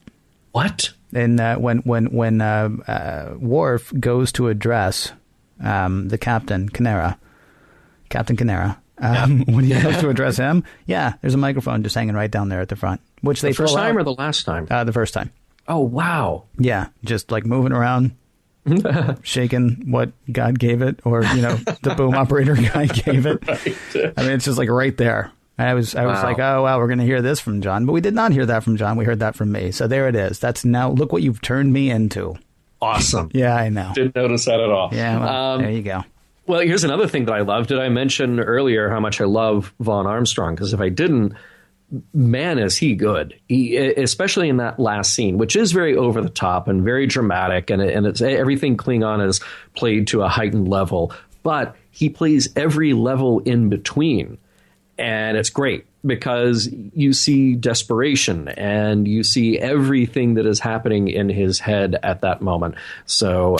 What? And when Worf goes to address the Captain Kanera, when he goes to address him, there's a microphone just hanging right down there at the front. Which they first time or the last time? The first time. Oh, wow. Yeah, just like moving around, shaking what God gave it, or the boom operator guy gave it. Right. I mean, it's just like right there. I was like, oh wow, we're going to hear this from John, but we did not hear that from John. We heard that from me. So there it is. That's now. Look what you've turned me into. Awesome. Yeah, I know. Didn't notice that at all. Yeah, well, there you go. Well, here's another thing that I love. Did I mention earlier how much I love Vaughn Armstrong? Because if I didn't, man, is he good. Especially in that last scene, which is very over the top and very dramatic. And it's everything Klingon is played to a heightened level. But he plays every level in between. And it's great. because you see desperation and you see everything that is happening in his head at that moment. So,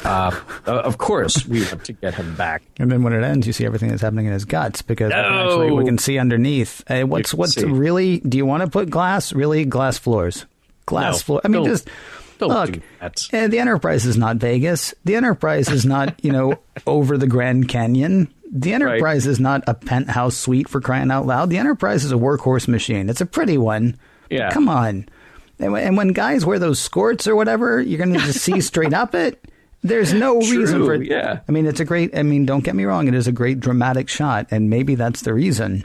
of course, we want to get him back. And then when it ends, you see everything that's happening in his guts, because actually we can see underneath. What's really? Do you want to put glass? Really, glass floors? Floor. I mean, look. Do that. The Enterprise is not Vegas. The Enterprise is not over the Grand Canyon. The Enterprise is not a penthouse suite, for crying out loud. The Enterprise is a workhorse machine. It's a pretty one. Yeah. Come on. And when guys wear those skirts or whatever, you're going to just see straight up it. There's no reason for it. Yeah. I mean, don't get me wrong. It is a great dramatic shot, and maybe that's the reason.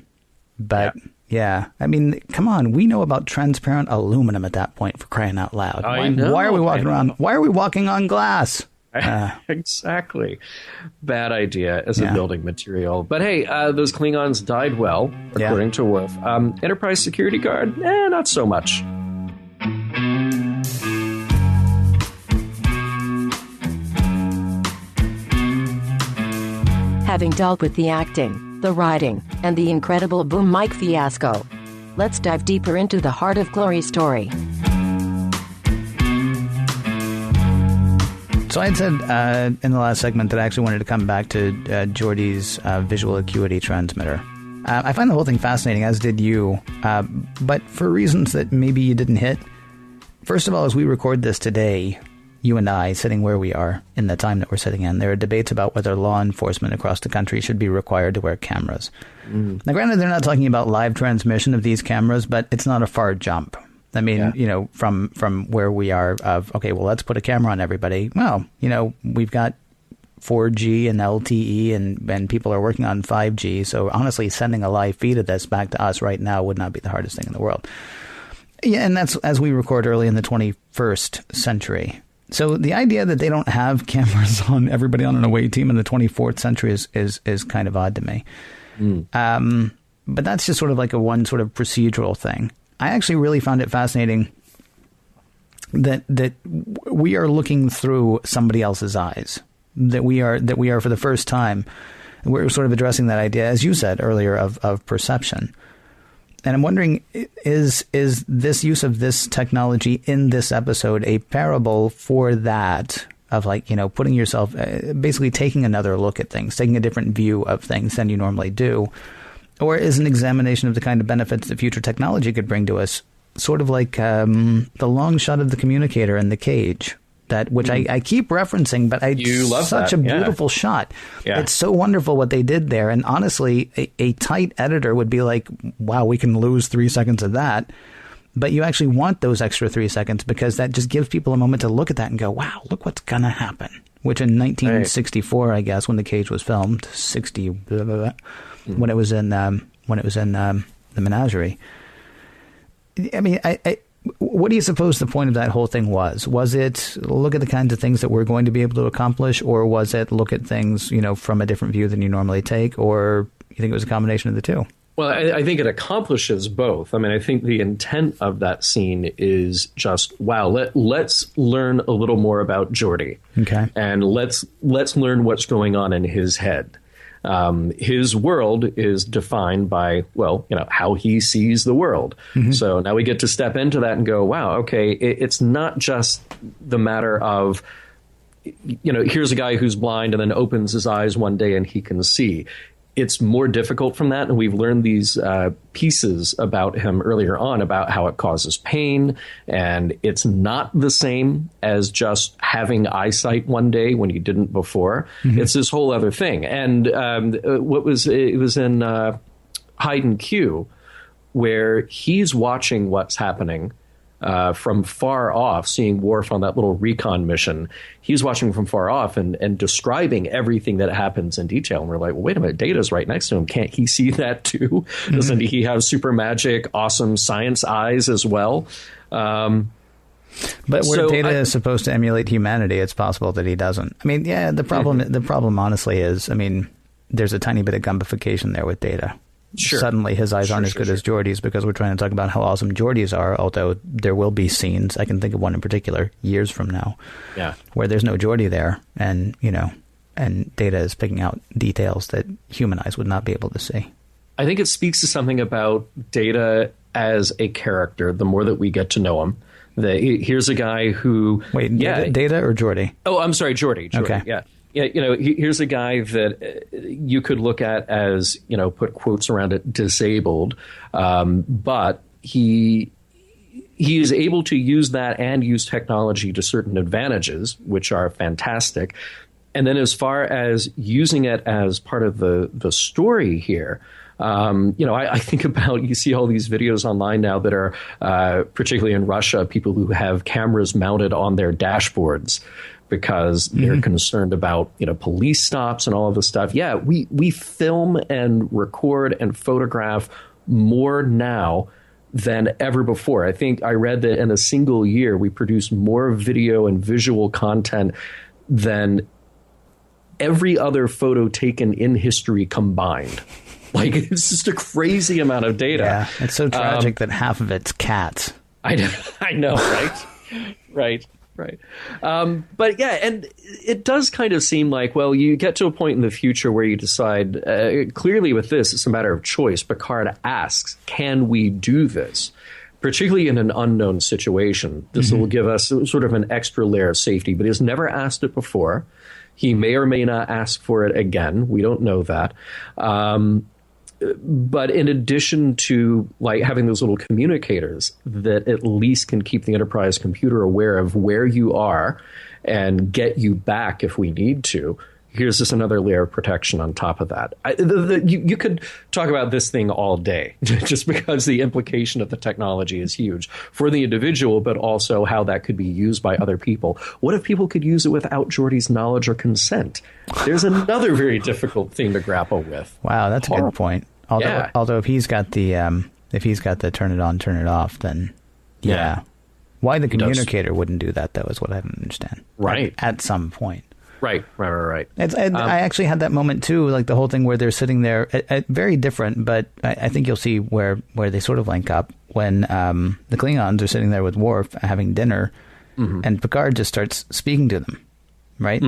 But yeah, I mean, come on. We know about transparent aluminum at that point, for crying out loud. I know. Why are we walking around? Why are we walking on glass? Exactly. Bad idea as a building material. But hey, those Klingons died well, according to Worf. Enterprise security guard? Not so much. Having dealt with the acting, the writing, and the incredible boom mic fiasco, let's dive deeper into the Heart of Glory story. So I had said in the last segment that I actually wanted to come back to Geordi's visual acuity transmitter. I find the whole thing fascinating, as did you, but for reasons that maybe you didn't hit. First of all, as we record this today, you and I, sitting where we are in the time that we're sitting in, there are debates about whether law enforcement across the country should be required to wear cameras. Now, granted, they're not talking about live transmission of these cameras, but it's not a far jump. I mean, from where we are of, okay, well, let's put a camera on everybody. Well, we've got 4G and LTE and people are working on 5G. So honestly, sending a live feed of this back to us right now would not be the hardest thing in the world. Yeah, and that's as we record early in the 21st century. So the idea that they don't have cameras on everybody on an away team in the 24th century is kind of odd to me. But that's just sort of like one sort of procedural thing. I actually really found it fascinating that we are looking through somebody else's eyes, that we are for the first time, we're sort of addressing that idea, as you said earlier, of perception. And I'm wondering, is this use of this technology in this episode a parable for that, of putting yourself, basically taking another look at things, taking a different view of things than you normally do? Or is an examination of the kind of benefits that future technology could bring to us, sort of like the long shot of the communicator in the cage, which I keep referencing, but it's such a beautiful shot. Yeah. It's so wonderful what they did there. And honestly, a tight editor would be like, wow, we can lose 3 seconds of that. But you actually want those extra 3 seconds, because that just gives people a moment to look at that and go, wow, look what's going to happen. Which in 1964, I guess, when the cage was filmed, 60, blah, blah, blah, when it was in the menagerie. I mean, what do you suppose the point of that whole thing was? Was it look at the kinds of things that we're going to be able to accomplish, or was it look at things, from a different view than you normally take, or you think it was a combination of the two? Well, I think it accomplishes both. I mean, I think the intent of that scene is just, wow, let's learn a little more about Geordi. Okay. And let's learn what's going on in his head. His world is defined by, how he sees the world. Mm-hmm. So now we get to step into that and go, wow, okay, it's not just the matter of, here's a guy who's blind and then opens his eyes one day and he can see. It's more difficult from that, and we've learned these pieces about him earlier on about how it causes pain, and it's not the same as just having eyesight one day when you didn't before. Mm-hmm. It's this whole other thing. And it was in Hide and Q, where he's watching what's happening from far off, seeing Worf on that little recon mission. He's watching from far off and describing everything that happens in detail. And we're like, well, wait a minute, Data's right next to him. Can't he see that too? Mm-hmm. Doesn't he have super magic, awesome science eyes as well? But where Data is supposed to emulate humanity, it's possible that he doesn't. I mean, yeah, the problem honestly is, I mean, there's a tiny bit of gumbification there with Data. Sure. Suddenly his eyes aren't as good as Geordi's, because we're trying to talk about how awesome Geordi's are, although there will be scenes, I can think of one in particular, years from now, where there's no Geordi there, and Data is picking out details that human eyes would not be able to see. I think it speaks to something about Data as a character, the more that we get to know him. Here's a guy who... Wait, Data or Geordi? Oh, I'm sorry, Geordi. Okay. Yeah. Yeah, here's a guy that you could look at as, put quotes around it, disabled, but he is able to use that and use technology to certain advantages, which are fantastic. And then as far as using it as part of the story here, I think about, you see all these videos online now that are, particularly in Russia, people who have cameras mounted on their dashboards because they're concerned about, police stops and all of this stuff. Yeah, we film and record and photograph more now than ever before. I think I read that in a single year, we produce more video and visual content than every other photo taken in history combined. Like, it's just a crazy amount of data. Yeah, it's so tragic that half of it's cats. I know, right? Right. But yeah, and it does kind of seem like, well, you get to a point in the future where you decide, clearly with this, it's a matter of choice. Picard asks, can we do this? Particularly in an unknown situation. This will give us sort of an extra layer of safety, but he's never asked it before. He may or may not ask for it again. We don't know that. But in addition to like having those little communicators that at least can keep the Enterprise computer aware of where you are and get you back if we need to, here's just another layer of protection on top of that. You could talk about this thing all day just because the implication of the technology is huge for the individual, but also how that could be used by other people. What if people could use it without Geordi's knowledge or consent? There's another very difficult thing to grapple with. Wow, that's a good point. Although if he's got the turn it on, turn it off, then yeah. Why the communicator wouldn't do that, though, is what I don't understand. Right. At some point. Right. I actually had that moment too, like the whole thing where they're sitting there, very different, but I think you'll see where they sort of link up when the Klingons are sitting there with Worf having dinner, and Picard just starts speaking to them, right?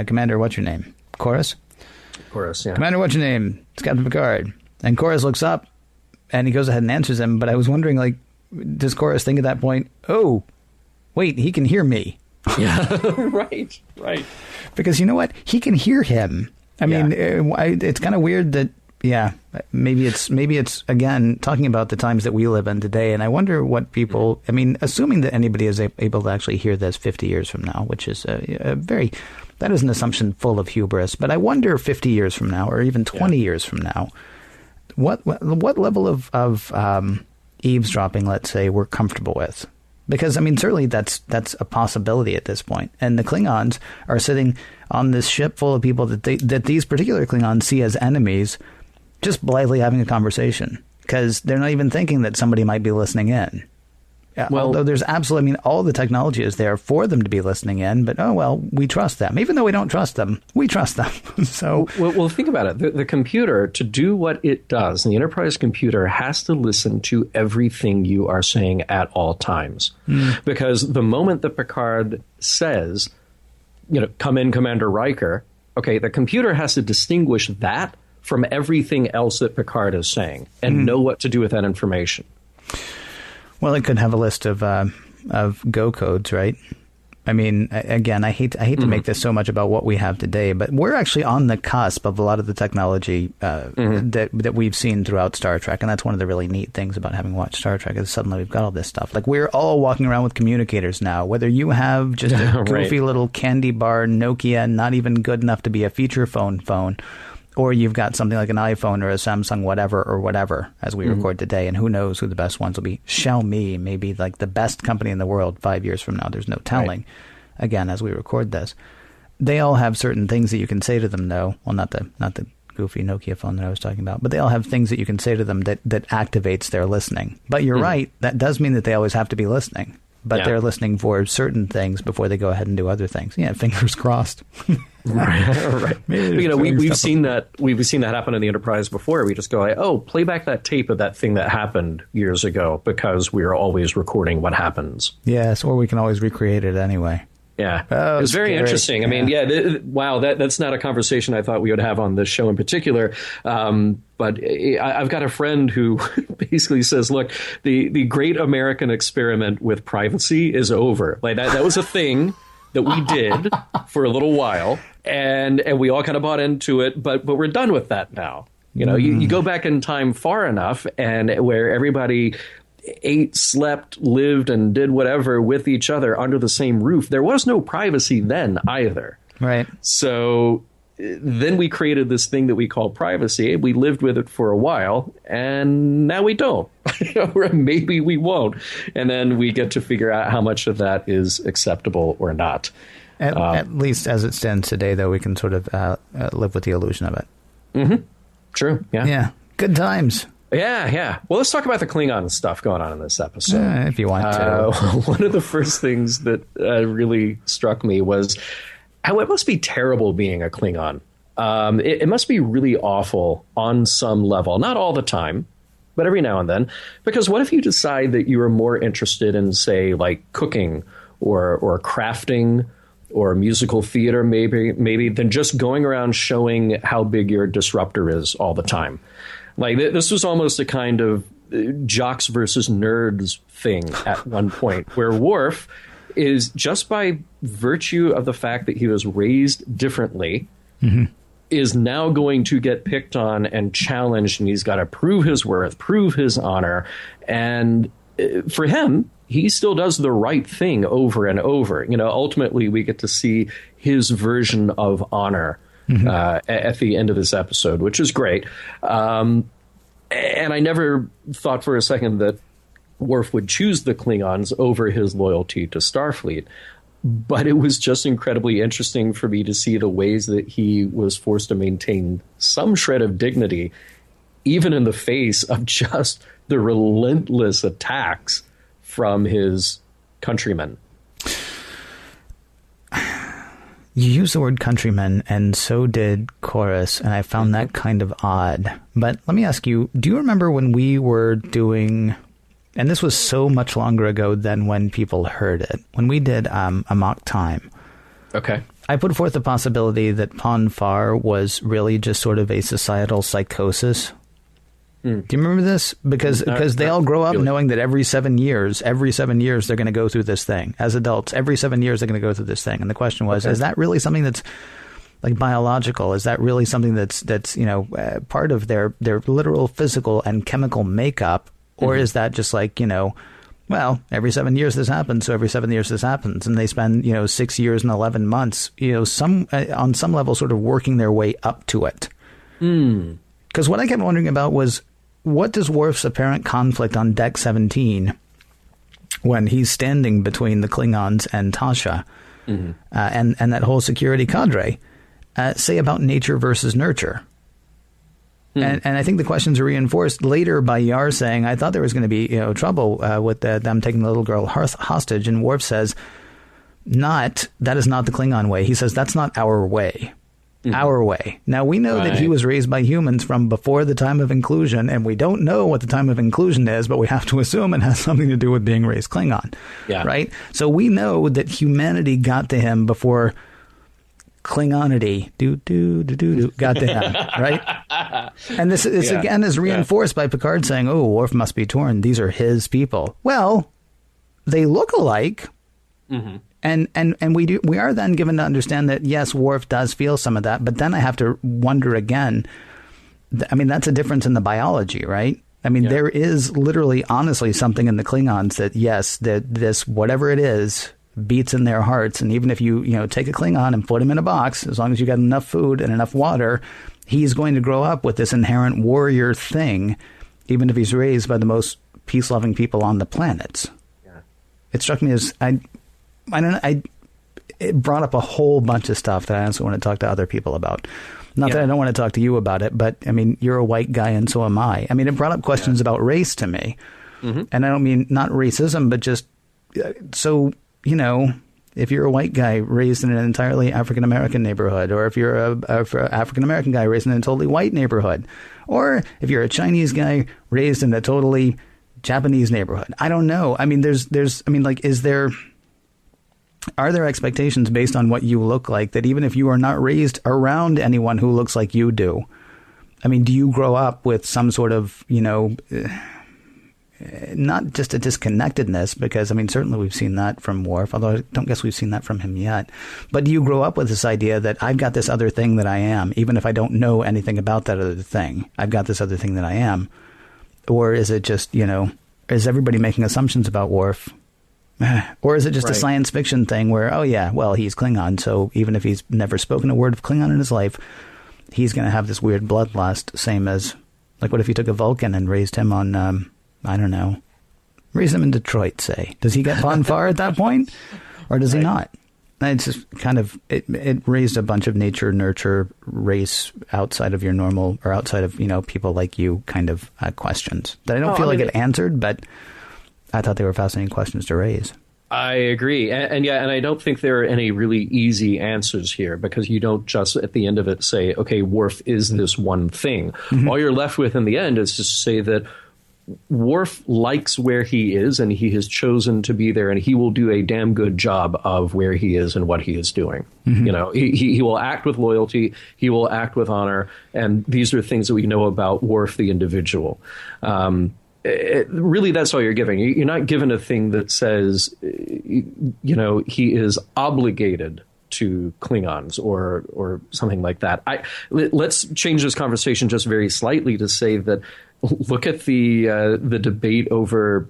Commander, what's your name? Chorus, yeah. Commander, what's your name? It's Captain Picard. And Chorus looks up, and he goes ahead and answers him, but I was wondering, like, does Chorus think at that point, oh, wait, he can hear me? Yeah, right. Because you know what? He can hear him. I mean, it's kind of weird that, maybe it's, again, talking about the times that we live in today. And I wonder what people, I mean, assuming that anybody is able to actually hear this 50 years from now, which is that is an assumption full of hubris. But I wonder 50 years from now, or even 20 years from now, what level of eavesdropping, let's say, we're comfortable with. Because, I mean, certainly that's a possibility at this point. And the Klingons are sitting on this ship full of people that these particular Klingons see as enemies, just blithely having a conversation. Because they're not even thinking that somebody might be listening in. Well, although there's absolutely, I mean, all the technology is there for them to be listening in, but, we trust them. Even though we don't trust them, we trust them. So, well, think about it. The computer, to do what it does, the Enterprise computer has to listen to everything you are saying at all times. Because the moment that Picard says, come in, Commander Riker, okay, the computer has to distinguish that from everything else that Picard is saying and know what to do with that information. Well, it could have a list of Go codes, right? I mean, again, I hate to make this so much about what we have today, but we're actually on the cusp of a lot of the technology that we've seen throughout Star Trek, and that's one of the really neat things about having watched Star Trek is suddenly we've got all this stuff. Like, we're all walking around with communicators now, whether you have just a goofy little candy bar Nokia, not even good enough to be a feature phone, or you've got something like an iPhone or a Samsung whatever, as we record today. And who knows who the best ones will be. Xiaomi may be like the best company in the world 5 years from now. There's no telling. Right. Again, as we record this. They all have certain things that you can say to them, though. Well, not the goofy Nokia phone that I was talking about. But they all have things that you can say to them that activates their listening. But you're right. That does mean that they always have to be listening. But they're listening for certain things before they go ahead and do other things. Yeah, fingers crossed. Right. We've seen that happen in the Enterprise before. We just go play back that tape of that thing that happened years ago because we are always recording what happens. Yes, or we can always recreate it anyway. Yeah, Oh, it was very scary. interesting. I mean, wow, that's not a conversation I thought we would have on this show in particular. But I've got a friend who basically says, look, the great American experiment with privacy is over. Like that was a thing that we did for a little while, and we all kind of bought into it, but we're done with that now. You know, you go back in time far enough, and where everybody ate, slept, lived, and did whatever with each other under the same roof. There was no privacy then either. Right. So then we created this thing that we call privacy. We lived with it for a while, and now we don't. Or maybe we won't. And then we get to figure out how much of that is acceptable or not. At least as it stands today, though, we can sort of live with the illusion of it. Mm-hmm. True. Yeah. Yeah. Good times. Yeah. Well, let's talk about the Klingon stuff going on in this episode. If you want to. One of the first things that really struck me was how it must be terrible being a Klingon. It must be really awful on some level. Not all the time, but every now and then. Because what if you decide that you are more interested in, say, like cooking or crafting or musical theater, maybe than just going around showing how big your disruptor is all the time? Like, this was almost a kind of jocks versus nerds thing at one point, where Worf is, just by virtue of the fact that he was raised differently, is now going to get picked on and challenged, and he's got to prove his worth, prove his honor. And for him, he still does the right thing over and over. You know, ultimately, we get to see his version of honor at the end of this episode, which is great. And I never thought for a second that Worf would choose the Klingons over his loyalty to Starfleet. But it was just incredibly interesting for me to see the ways that he was forced to maintain some shred of dignity, even in the face of just the relentless attacks from his countrymen. You used the word countrymen, and so did Chorus, and I found that kind of odd. But let me ask you, do you remember when we were doing, and this was so much longer ago than when people heard it, when we did Amok Time? Okay. I put forth the possibility that Pon farr was really just sort of a societal psychosis. Do you remember this? Because they all grow up really knowing that every 7 years, they're going to go through this thing. As adults, every 7 years, they're going to go through this thing. And the question was, is that really something that's like biological? Is that really something that's part of their literal physical and chemical makeup? Or is that just like, well, every 7 years this happens, so every 7 years this happens. And they spend, 6 years and 11 months, on some level sort of working their way up to it. Because what I kept wondering about was, what does Worf's apparent conflict on Deck 17, when he's standing between the Klingons and Tasha, and that whole security cadre, say about nature versus nurture? And I think the questions are reinforced later by Yar saying, I thought there was going to be trouble with them taking the little girl hostage. And Worf says, that is not the Klingon way. He says, that's not our way. Our way. Now, we know that he was raised by humans from before the time of inclusion, and we don't know what the time of inclusion is, but we have to assume it has something to do with being raised Klingon. Yeah. Right? So we know that humanity got to him before Klingonity got to him, right? And this again is reinforced by Picard saying, oh, Worf must be torn. These are his people. Well, they look alike. And we are then given to understand that, yes, Worf does feel some of that. But then I have to wonder again. I mean, that's a difference in the biology, right? I mean, there is literally, honestly, something in the Klingons that, yes, that this, whatever it is, beats in their hearts. And even if you take a Klingon and put him in a box, as long as you got enough food and enough water, he's going to grow up with this inherent warrior thing, even if he's raised by the most peace-loving people on the planet. Yeah. It struck me as, it brought up a whole bunch of stuff that I also want to talk to other people about. Not that I don't want to talk to you about it, but I mean, you're a white guy and so am I. I mean, it brought up questions about race to me. And I don't mean not racism, but just so, if you're a white guy raised in an entirely African-American neighborhood, or if you're a African-American guy raised in a totally white neighborhood, or if you're a Chinese guy raised in a totally Japanese neighborhood, I don't know. I mean, is there... Are there expectations based on what you look like that even if you are not raised around anyone who looks like you do? I mean, do you grow up with some sort of, not just a disconnectedness, because, I mean, certainly we've seen that from Worf, although I don't guess we've seen that from him yet. But do you grow up with this idea that I've got this other thing that I am, even if I don't know anything about that other thing? I've got this other thing that I am. Or is it just, is everybody making assumptions about Worf? Or is it just a science fiction thing where, oh, yeah, well, he's Klingon, so even if he's never spoken a word of Klingon in his life, he's going to have this weird bloodlust, same as, like, what if you took a Vulcan and raised him on, I don't know, raised him in Detroit, say? Does he get bon far at that point? Or does he not? It's just kind of, it raised a bunch of nature, nurture, race outside of your normal, or outside of, people like you kind of questions that I don't feel like it answered, but I thought they were fascinating questions to raise. I agree. And I don't think there are any really easy answers here, because you don't just at the end of it say, okay, Worf is this one thing. Mm-hmm. All you're left with in the end is to say that Worf likes where he is and he has chosen to be there, and he will do a damn good job of where he is and what he is doing. Mm-hmm. He will act with loyalty. He will act with honor. And these are things that we know about Worf, the individual. Really, that's all you're giving. You're not given a thing that says, he is obligated to Klingons or something like that. Let's change this conversation just very slightly to say that look at the debate over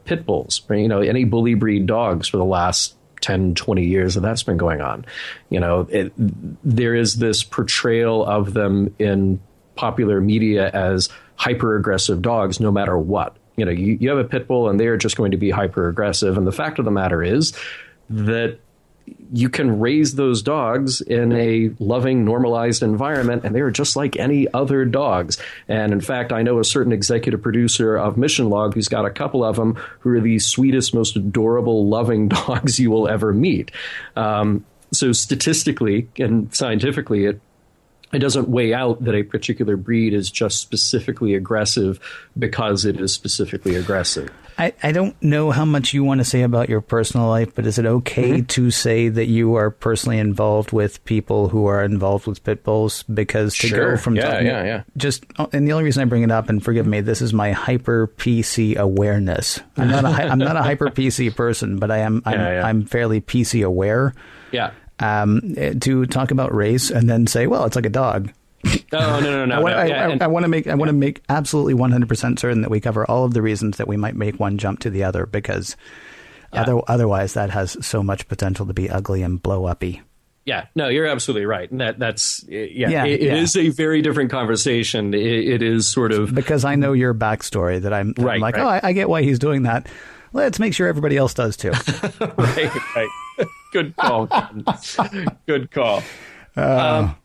pit bulls, any bully breed dogs for the last 10, 20 years that's been going on. There is this portrayal of them in popular media as hyper-aggressive dogs no matter what. You have a pit bull and they are just going to be hyper-aggressive. And the fact of the matter is that you can raise those dogs in a loving, normalized environment, and they're just like any other dogs. And in fact, I know a certain executive producer of Mission Log who's got a couple of them who are the sweetest, most adorable, loving dogs you will ever meet. So statistically and scientifically, it doesn't weigh out that a particular breed is just specifically aggressive because it is specifically aggressive. I don't know how much you want to say about your personal life, but is it okay to say that you are personally involved with people who are involved with pit bulls? Because to go from just, and the only reason I bring it up, and forgive me, this is my hyper PC awareness. I'm not a hyper PC person, but I'm fairly PC aware. Yeah. To talk about race and then say, well, it's like a dog. Oh, no. I want to make absolutely 100% certain that we cover all of the reasons that we might make one jump to the other, because otherwise that has so much potential to be ugly and blow uppy. Yeah, no, you're absolutely right. And it is a very different conversation. It is sort of because I know your backstory that I'm like, oh, I get why he's doing that. Let's make sure everybody else does too. Right. Good call. Good call. But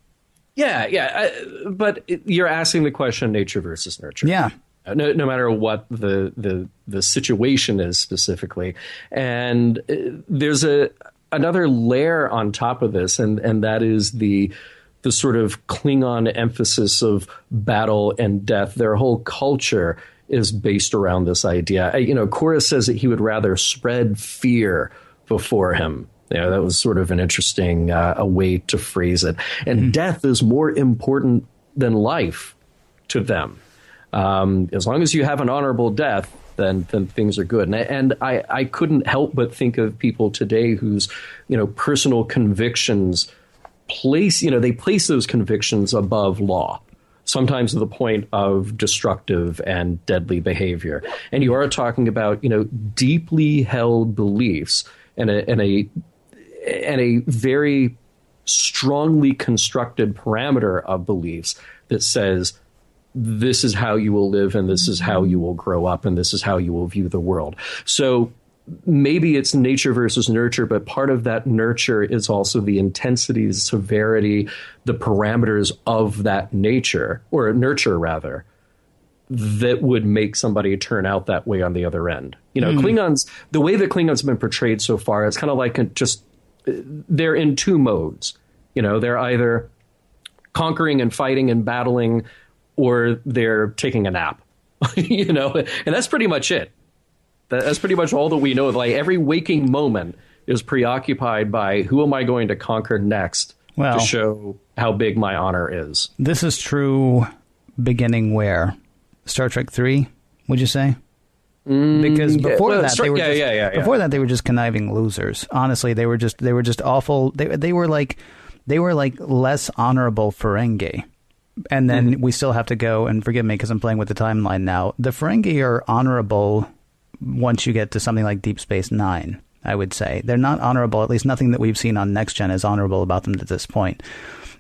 you're asking the question, nature versus nurture. Yeah. No matter what the situation is specifically. And there's another layer on top of this, and that is the sort of Klingon emphasis of battle and death. Their whole culture is based around this idea. Korra says that he would rather spread fear before him. That was sort of an interesting a way to phrase it. And death is more important than life to them. As long as you have an honorable death, then things are good. And I couldn't help but think of people today whose personal convictions place those convictions above law. Sometimes to the point of destructive and deadly behavior. And you are talking about, deeply held beliefs and a very strongly constructed parameter of beliefs that says this is how you will live and this is how you will grow up and this is how you will view the world. So maybe it's nature versus nurture, but part of that nurture is also the intensity, the severity, the parameters of that nature, or nurture rather, that would make somebody turn out that way on the other end. Klingons, the way that Klingons have been portrayed so far, it's kind of like they're in two modes. They're either conquering and fighting and battling, or they're taking a nap, and that's pretty much it. That's pretty much all that we know of. Like every waking moment is preoccupied by who am I going to conquer next to show how big my honor is. This is true beginning where? Star Trek 3, would you say? Because before that they were just conniving losers. Honestly, they were just awful. They were like less honorable Ferengi. And then we still have to go, and forgive me because I'm playing with the timeline now. The Ferengi are honorable once you get to something like Deep Space Nine, I would say. They're not honorable, at least nothing that we've seen on Next Gen is honorable about them at this point.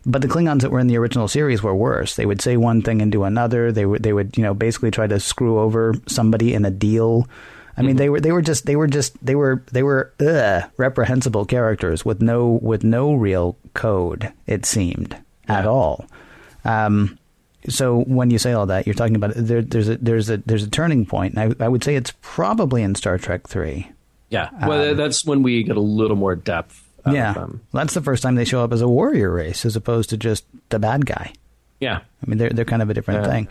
But the Klingons that were in the original series were worse. They would say one thing and do another. They would basically try to screw over somebody in a deal. I mean, they were reprehensible characters with no real code, it seemed, at all. So when you say all that, you're talking about there's a turning point. And I would say it's probably in Star Trek 3. Yeah, well, that's when we get a little more depth. That's the first time they show up as a warrior race as opposed to just the bad guy. Yeah, I mean they're kind of a different thing.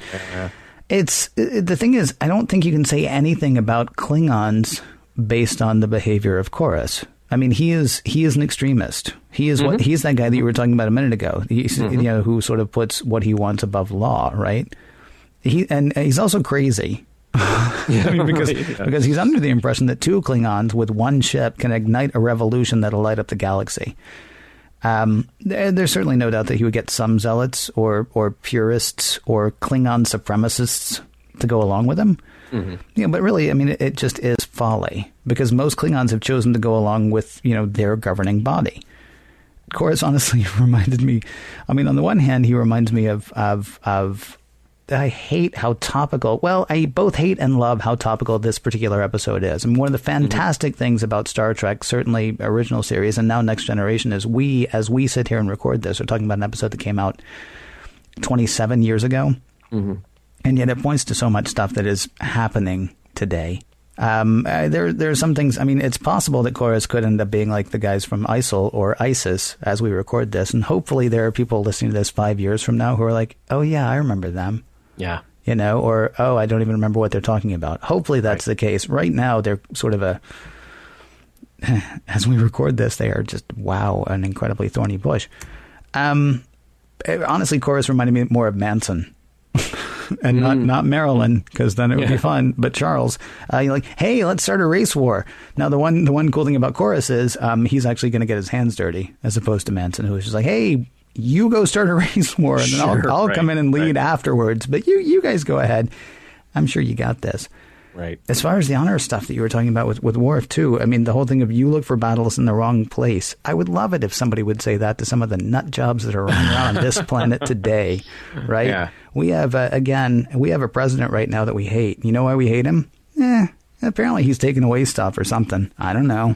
It's the thing is, I don't think you can say anything about Klingons based on the behavior of Chorus. I mean, he is an extremist. He is he's that guy that you were talking about a minute ago. He's who sort of puts what he wants above law, right? He's also crazy. I mean, because he's under the impression that two Klingons with one ship can ignite a revolution that'll light up the galaxy. There's certainly no doubt that he would get some zealots or purists or Klingon supremacists to go along with him. But really, I mean, it just is folly because most Klingons have chosen to go along with, their governing body. Chorus honestly reminded me. I mean, on the one hand, he reminds me of I hate how topical. Well, I both hate and love how topical this particular episode is. I mean, one of the fantastic things about Star Trek, certainly original series and now Next Generation, is as we sit here and record this, we're talking about an episode that came out 27 years ago. And yet it points to so much stuff that is happening today. There are some things. I mean, it's possible that Chorus could end up being like the guys from ISIL or ISIS as we record this. And hopefully there are people listening to this 5 years from now who are like, oh, yeah, I remember them. Yeah. Or, oh, I don't even remember what they're talking about. Hopefully that's the case. Right now, they're sort of as we record this, they are just, an incredibly thorny bush. Honestly, Chorus reminded me more of Manson. And not Marilyn, because then it would be fun. But Charles, you're like, hey, let's start a race war. Now, the one cool thing about Chorus is he's actually going to get his hands dirty, as opposed to Manson, who is just like, hey, you go start a race war, and then I'll come in and lead afterwards. But you guys go ahead. I'm sure you got this. Right. As far as the honor stuff that you were talking about with Worf, too, I mean, the whole thing of you look for battles in the wrong place. I would love it if somebody would say that to some of the nut jobs that are running around on this planet today, right? Yeah. We have, we have a president right now that we hate. You know why we hate him? Apparently he's taking away stuff or something. I don't know.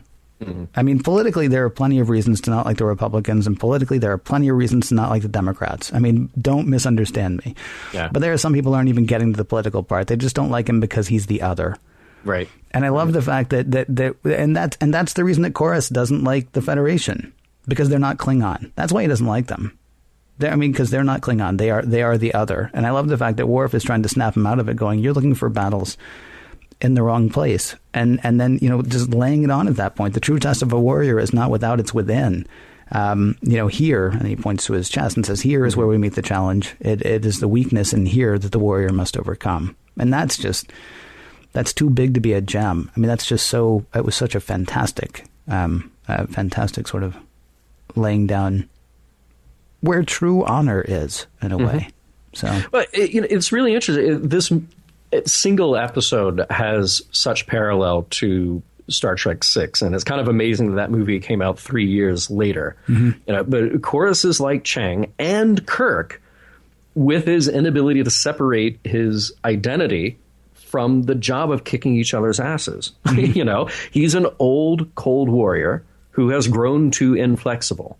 I mean, politically, there are plenty of reasons to not like the Republicans, and politically, there are plenty of reasons to not like the Democrats. I mean, don't misunderstand me. Yeah. But there are some people who aren't even getting to the political part. They just don't like him because he's the other. Right. And I love the fact that that's the reason that Chorus doesn't like the Federation, because they're not Klingon. That's why he doesn't like them. Because they're not Klingon. They are the other. And I love the fact that Worf is trying to snap him out of it, going, you're looking for battles in the wrong place. And then, just laying it on at that point. The true test of a warrior is not without, it's within. Here, and he points to his chest and says, here is where we meet the challenge. It is the weakness in here that the warrior must overcome. And that's too big to be a gem. I mean, it was such a fantastic sort of laying down where true honor is, in a way. So, but it's really interesting. This single episode has such parallel to Star Trek 6, and it's kind of amazing that movie came out 3 years later. But Chorus is like Chang and Kirk, with his inability to separate his identity from the job of kicking each other's asses. He's an old cold warrior who has grown too inflexible.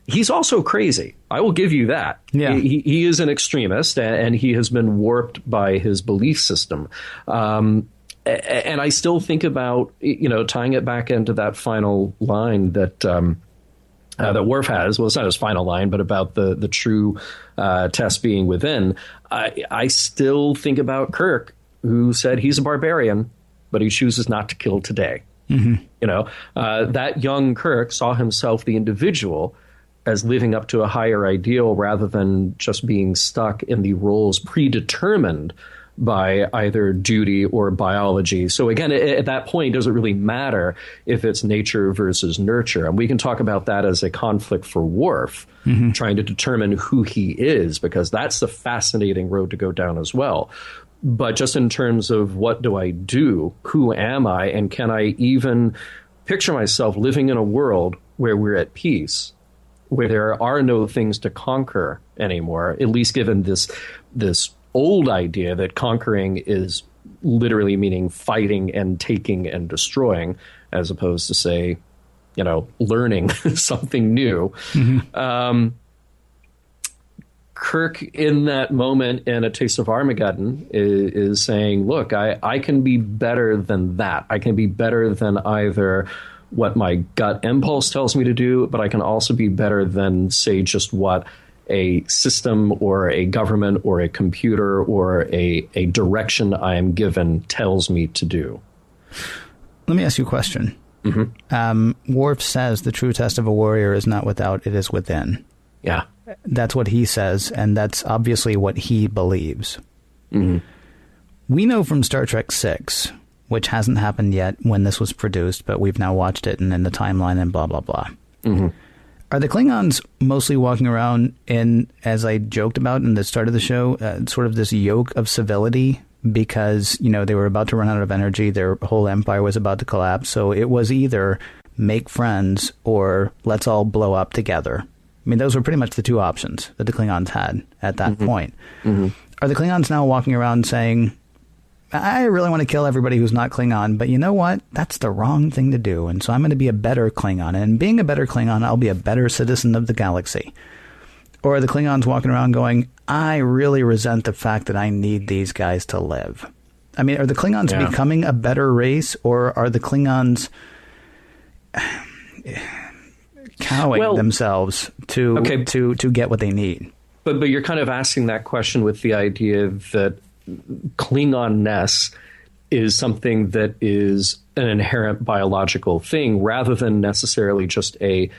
He's also crazy. I will give you that. Yeah. He is an extremist, and he has been warped by his belief system. And I still think about, tying it back into that final line that Worf has. Well, it's not his final line, but about the true test being within. I still think about Kirk, who said he's a barbarian, but he chooses not to kill today. You know, that young Kirk saw himself, the individual, as living up to a higher ideal rather than just being stuck in the roles predetermined by either duty or biology. So again, at that point, does it really matter if it's nature versus nurture? And we can talk about that as a conflict for Worf, trying to determine who he is, because that's the fascinating road to go down as well. But just in terms of what do I do, who am I, and can I even picture myself living in a world where we're at peace, where there are no things to conquer anymore, at least given this old idea that conquering is literally meaning fighting and taking and destroying, as opposed to, say, you know, learning something new. Kirk, in that moment in A Taste of Armageddon, is saying, look, I can be better than that. I can be better than either what my gut impulse tells me to do, but I can also be better than, say, just what a system or a government or a computer or a direction I am given tells me to do. Let me ask you a question. Worf says the true test of a warrior is not without, it is within. Yeah. That's what he says, and that's obviously what he believes. We know from Star Trek VI, which hasn't happened yet when this was produced, but we've now watched it and in the timeline and blah, blah, blah. Are the Klingons mostly walking around in, as I joked about in the start of the show, sort of this yoke of civility because, you know, they were about to run out of energy, their whole empire was about to collapse, so it was either make friends or let's all blow up together. I mean, those were pretty much the two options that the Klingons had at that point. Are the Klingons now walking around saying, I really want to kill everybody who's not Klingon, but you know what? That's the wrong thing to do, and so I'm going to be a better Klingon, and being a better Klingon, I'll be a better citizen of the galaxy. Or are the Klingons walking around going, I really resent the fact that I need these guys to live? I mean, are the Klingons becoming a better race, or are the Klingons cowing themselves to get what they need? But you're kind of asking that question with the idea that Klingon-ness is something that is an inherent biological thing rather than necessarily just a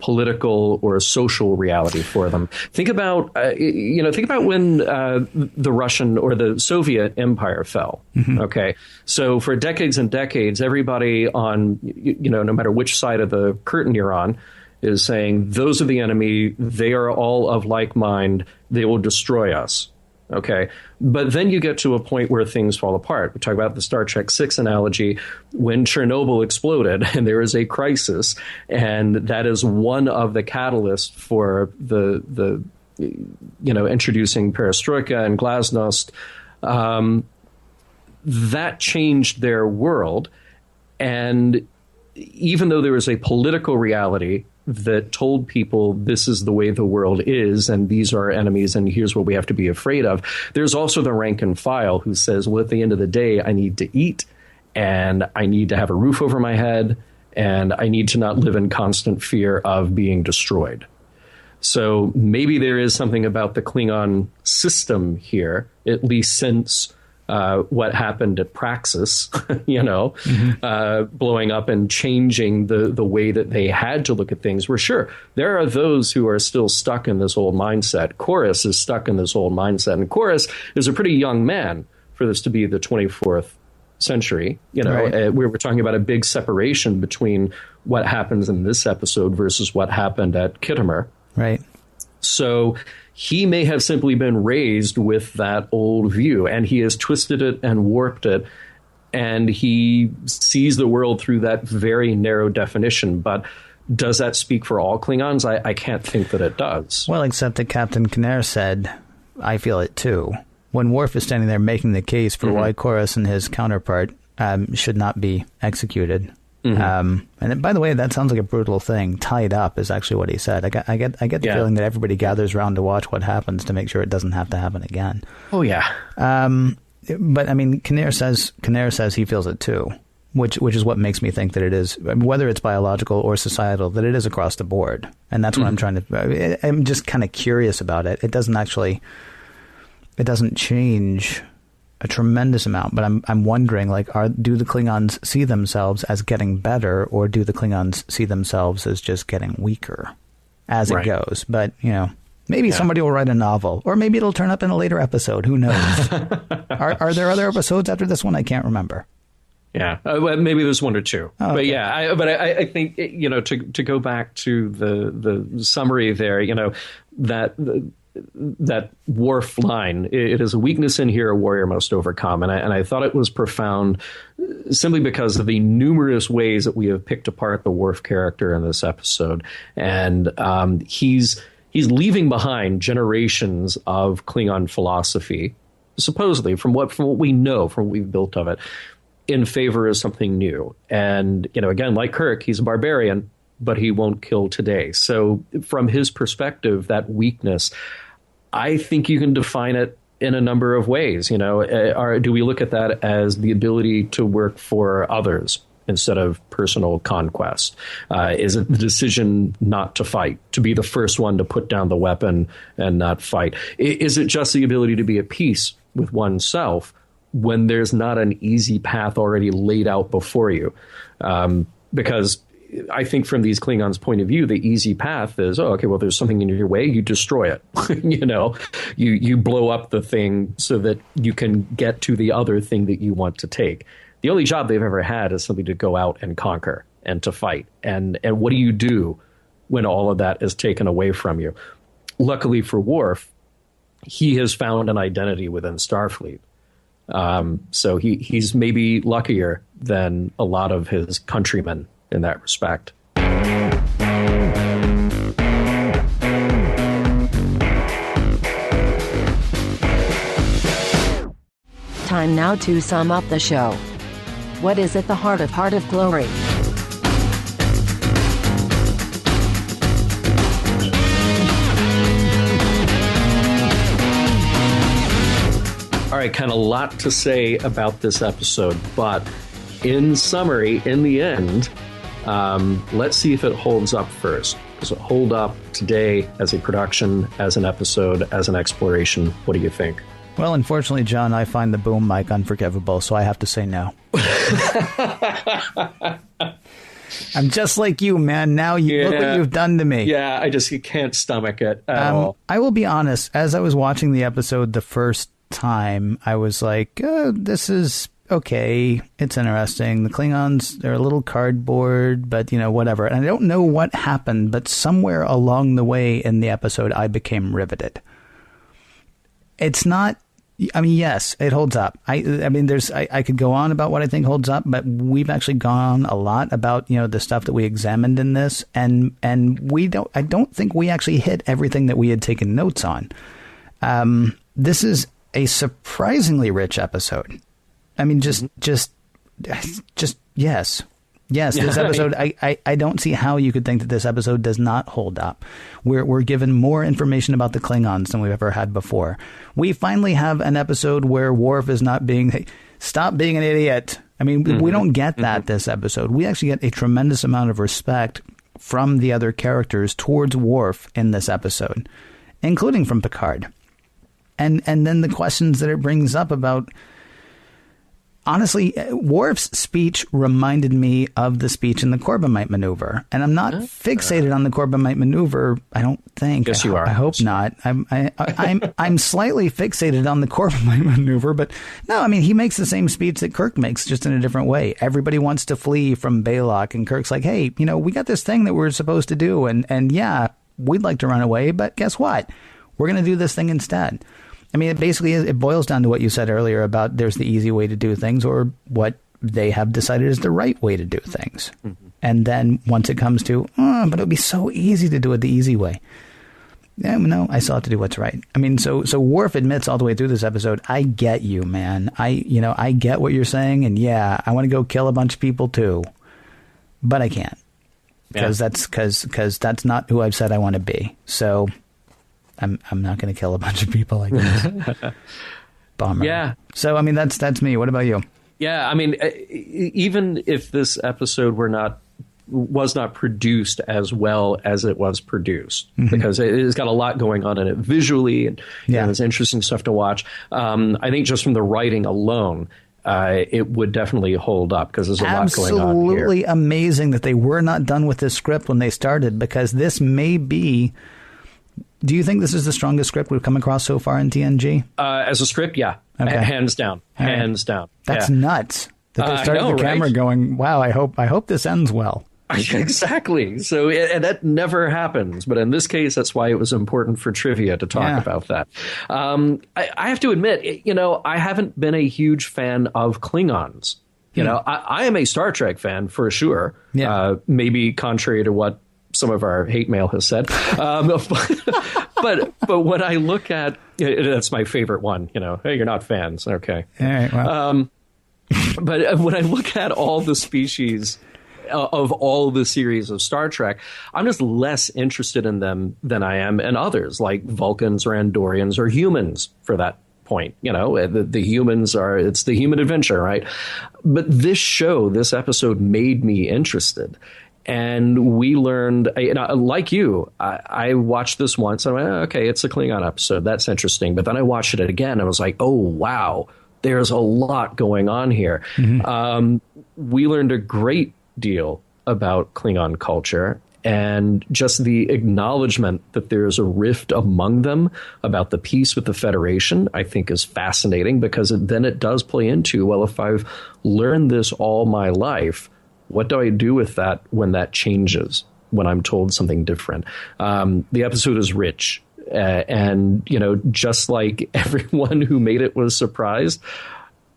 political or a social reality for them. Think about when the Russian or the Soviet Empire fell. Okay, so for decades and decades, everybody on, no matter which side of the curtain you're on, is saying those are the enemy. They are all of like mind. They will destroy us. Okay, but then you get to a point where things fall apart. We talk about the Star Trek VI analogy when Chernobyl exploded and there is a crisis, and that is one of the catalysts for the introducing perestroika and glasnost. That changed their world, and even though there was a political reality that told people this is the way the world is and these are our enemies and here's what we have to be afraid of, there's also the rank and file who says, well, at the end of the day, I need to eat and I need to have a roof over my head and I need to not live in constant fear of being destroyed. So maybe there is something about the Klingon system here, at least since what happened at Praxis, blowing up and changing the way that they had to look at things. We're sure there are those who are still stuck in this old mindset. Chorus is stuck in this old mindset. And Chorus is a pretty young man for this to be the 24th century. Right. We were talking about a big separation between what happens in this episode versus what happened at Kittimer. Right. So he may have simply been raised with that old view, and he has twisted it and warped it, and he sees the world through that very narrow definition. But does that speak for all Klingons? I can't think that it does. Well, except that Captain Kinnair said, I feel it too. When Worf is standing there making the case for why Chorus and his counterpart should not be executed. And by the way, that sounds like a brutal thing. Tied up is actually what he said. I get the feeling that everybody gathers around to watch what happens to make sure it doesn't have to happen again. Oh yeah. But I mean, Kinnair says he feels it too, which is what makes me think that it is, whether it's biological or societal, that it is across the board. And that's what I'm trying to. I'm just kind of curious about it. It doesn't change a tremendous amount. But I'm wondering, like, do the Klingons see themselves as getting better, or do the Klingons see themselves as just getting weaker as it goes? But, you know, maybe somebody will write a novel, or maybe it'll turn up in a later episode. Who knows? Are there other episodes after this one? I can't remember. Yeah, well, maybe there's one or two. Oh, okay. But yeah, I think, you know, to go back to the summary there, you know, that Worf line, it is a weakness in here a warrior must overcome. And I thought it was profound simply because of the numerous ways that we have picked apart the Worf character in this episode. And he's leaving behind generations of Klingon philosophy, supposedly, from what we know, from what we've built of it, in favor of something new. And, you know, again, like Kirk, he's a barbarian, but he won't kill today. So from his perspective, that weakness, I think you can define it in a number of ways. You know, do we look at that as the ability to work for others instead of personal conquest? Is it the decision not to fight, to be the first one to put down the weapon and not fight? Is it just the ability to be at peace with oneself when there's not an easy path already laid out before you? Because I think from these Klingons' point of view, the easy path is, well, there's something in your way, you destroy it. You know, you blow up the thing so that you can get to the other thing that you want to take. The only job they've ever had is simply to go out and conquer and to fight. And what do you do when all of that is taken away from you? Luckily for Worf, he has found an identity within Starfleet. So he's maybe luckier than a lot of his countrymen in that respect. Time now to sum up the show. What is at the heart of Glory? All right, kind of a lot to say about this episode, but in summary, in the end, let's see if it holds up first. Does it hold up today as a production, as an episode, as an exploration? What do you think? Well, unfortunately, John, I find the boom mic unforgivable, so I have to say no. I'm just like you, man. Now look what you've done to me. Yeah, you can't stomach it at all. I will be honest. As I was watching the episode the first time, I was like, this is okay. It's interesting. The Klingons, they're a little cardboard, but, you know, whatever. And I don't know what happened, but somewhere along the way in the episode, I became riveted. It's not... I mean, yes, it holds up. I mean, I could go on about what I think holds up, but we've actually gone a lot about, you know, the stuff that we examined in this, and I don't think we actually hit everything that we had taken notes on. This is a surprisingly rich episode. I mean, just yes. Yes, this episode, I don't see how you could think that this episode does not hold up. We're given more information about the Klingons than we've ever had before. We finally have an episode where Worf is not being, stop being an idiot. I mean, we don't get that this episode. We actually get a tremendous amount of respect from the other characters towards Worf in this episode, including from Picard. And then the questions that it brings up about... Honestly, Worf's speech reminded me of the speech in the Corbomite maneuver, and I'm not fixated on the Corbomite maneuver. I don't think. Yes, you are. I hope not. I'm slightly fixated on the Corbomite maneuver, but no. I mean, he makes the same speech that Kirk makes, just in a different way. Everybody wants to flee from Baylock, and Kirk's like, "Hey, you know, we got this thing that we're supposed to do, and yeah, we'd like to run away, but guess what? We're going to do this thing instead." I mean, it boils down to what you said earlier about there's the easy way to do things, or what they have decided is the right way to do things. Mm-hmm. And then once it comes to, but it would be so easy to do it the easy way. Yeah, no, I still have to do what's right. I mean, so Worf admits all the way through this episode, I get you, man. I get what you're saying, and yeah, I want to go kill a bunch of people too, but I can't because that's not who I've said I want to be. So. I'm not going to kill a bunch of people, I guess. Bummer. Yeah. So, I mean, that's me. What about you? Yeah, I mean, even if this episode were not was not produced as well as it was produced, because it's got a lot going on in it visually, and there's interesting stuff to watch. I think just from the writing alone, it would definitely hold up, because there's a lot going on here. Absolutely amazing that they were not done with this script when they started, because this may be... Do you think this is the strongest script we've come across so far in TNG? As a script, yeah. Okay. Hands down. Hands down. That's nuts. That they started the camera going, wow, I hope this ends well. Exactly. So, and that never happens. But in this case, that's why it was important for trivia to talk about that. I have to admit, I haven't been a huge fan of Klingons. I am a Star Trek fan for sure. Yeah. Maybe contrary to what some of our hate mail has said. But when I look at, that's my favorite one, hey, you're not fans. Okay. All right. Well. But when I look at all the species of all the series of Star Trek, I'm just less interested in them than I am in others, like Vulcans or Andorians or humans, for that point. The humans it's the human adventure, right? But this episode made me interested. And we learned, like you, I watched this once and I went, okay, it's a Klingon episode. That's interesting. But then I watched it again and I was like, oh, wow, there's a lot going on here. We learned a great deal about Klingon culture, and just the acknowledgement that there's a rift among them about the peace with the Federation, I think is fascinating, because then it does play into, well, if I've learned this all my life, what do I do with that when that changes, when I'm told something different? The episode is rich. And, just like everyone who made it was surprised,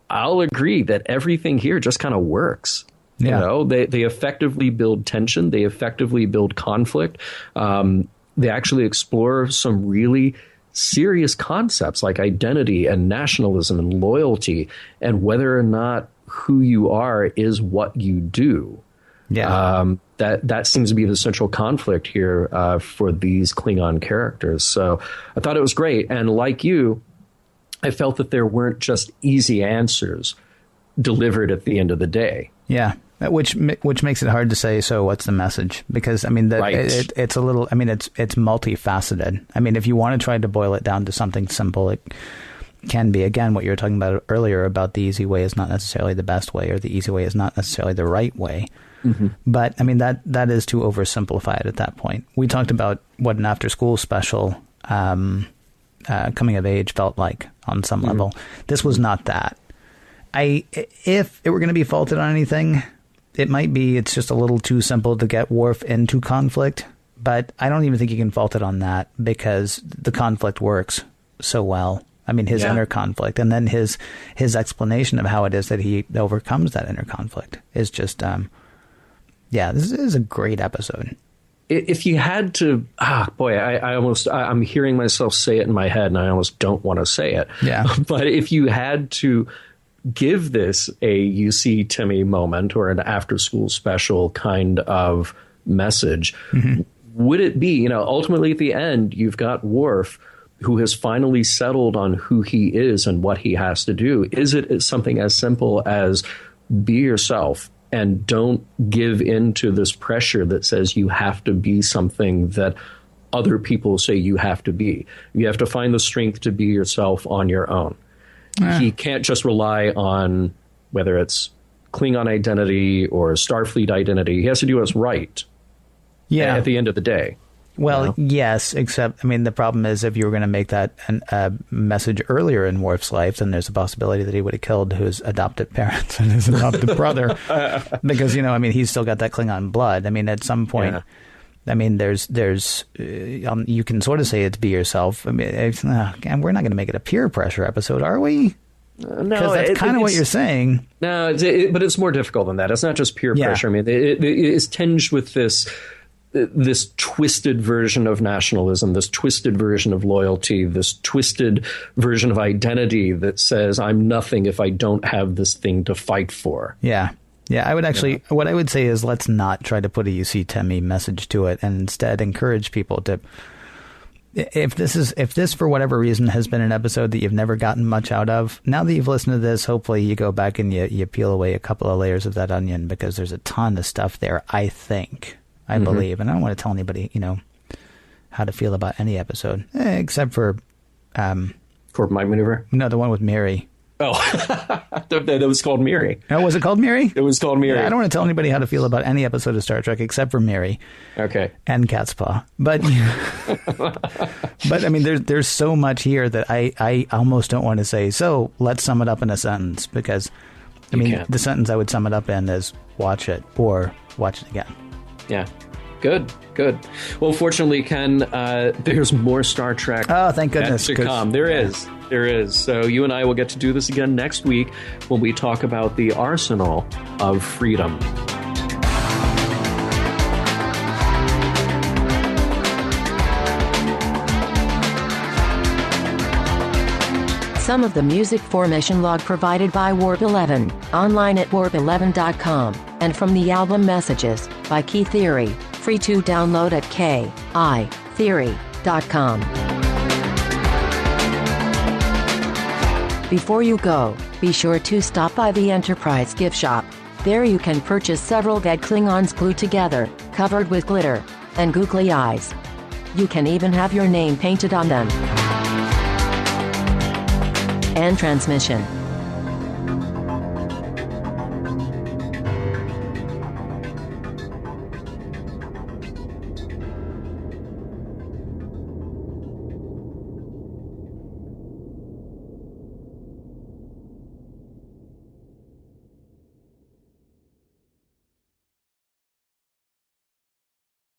I'll agree that everything here just kind of works. Yeah. They effectively build tension. They effectively build conflict. They actually explore some really serious concepts like identity and nationalism and loyalty, and whether or not who you are is what you do. Yeah. That seems to be the central conflict here for these Klingon characters. So I thought it was great. And like you, I felt that there weren't just easy answers delivered at the end of the day. Yeah. Which makes it hard to say, so what's the message? Because, it's a little, it's multifaceted. If you want to try to boil it down to something simple, it can be, again, what you were talking about earlier about the easy way is not necessarily the best way, or the easy way is not necessarily the right way. But that is to oversimplify it at that point. We talked about what an after school special coming of age felt like on some level. This was not that. If it were going to be faulted on anything, it might be it's just a little too simple to get Worf into conflict. But I don't even think you can fault it on that, because the conflict works so well. His inner conflict, and then his explanation of how it is that he overcomes that inner conflict is just, this is a great episode. If you had to, I'm hearing myself say it in my head, and I almost don't want to say it. Yeah. But if you had to give this a You See Timmy moment, or an after school special kind of message, would it be, ultimately at the end, you've got Worf, who has finally settled on who he is and what he has to do. Is it something as simple as be yourself and don't give in to this pressure that says you have to be something that other people say you have to be? You have to find the strength to be yourself on your own. He can't just rely on whether it's Klingon identity or Starfleet identity. He has to do what's right at the end of the day. Well, yes, except, the problem is if you were going to make that a message earlier in Worf's life, then there's a possibility that he would have killed his adoptive parents and his adoptive brother. Because, he's still got that Klingon blood. At some point, there's you can sort of say it's be yourself. And we're not going to make it a peer pressure episode, are we? No, because that's kind of what you're saying. No, but it's more difficult than that. It's not just peer pressure. It is tinged with this twisted version of nationalism, this twisted version of loyalty, this twisted version of identity that says I'm nothing if I don't have this thing to fight for. Yeah. I would actually, what I would say is let's not try to put a You See Timmy message to it, and instead encourage people to if this for whatever reason has been an episode that you've never gotten much out of, now that you've listened to this, hopefully you go back and you peel away a couple of layers of that onion, because there's a ton of stuff there, I believe. And I don't want to tell anybody, how to feel about any episode, except for... Corbin Maneuver? No, the one with Mary. Oh, that was called Mary. Oh, was it called Mary? It was called Mary. Yeah, I don't want to tell anybody how to feel about any episode of Star Trek except for Mary. Okay. And Cat's Paw. But, but I mean, there's so much here that I almost don't want to say, so let's sum it up in a sentence, because, the sentence I would sum it up in is watch it or watch it again. Yeah. Good. Well, fortunately, Ken, there's more Star Trek. Oh, thank goodness. To come. There is. So you and I will get to do this again next week when we talk about the arsenal of freedom. Some of the music for Mission Log provided by Warp 11, online at warp11.com, and from the album Messages by Key Theory, free to download at kitheory.com. Before you go, be sure to stop by the Enterprise gift shop. There you can purchase several dead Klingons glued together, covered with glitter and googly eyes. You can even have your name painted on them. End transmission.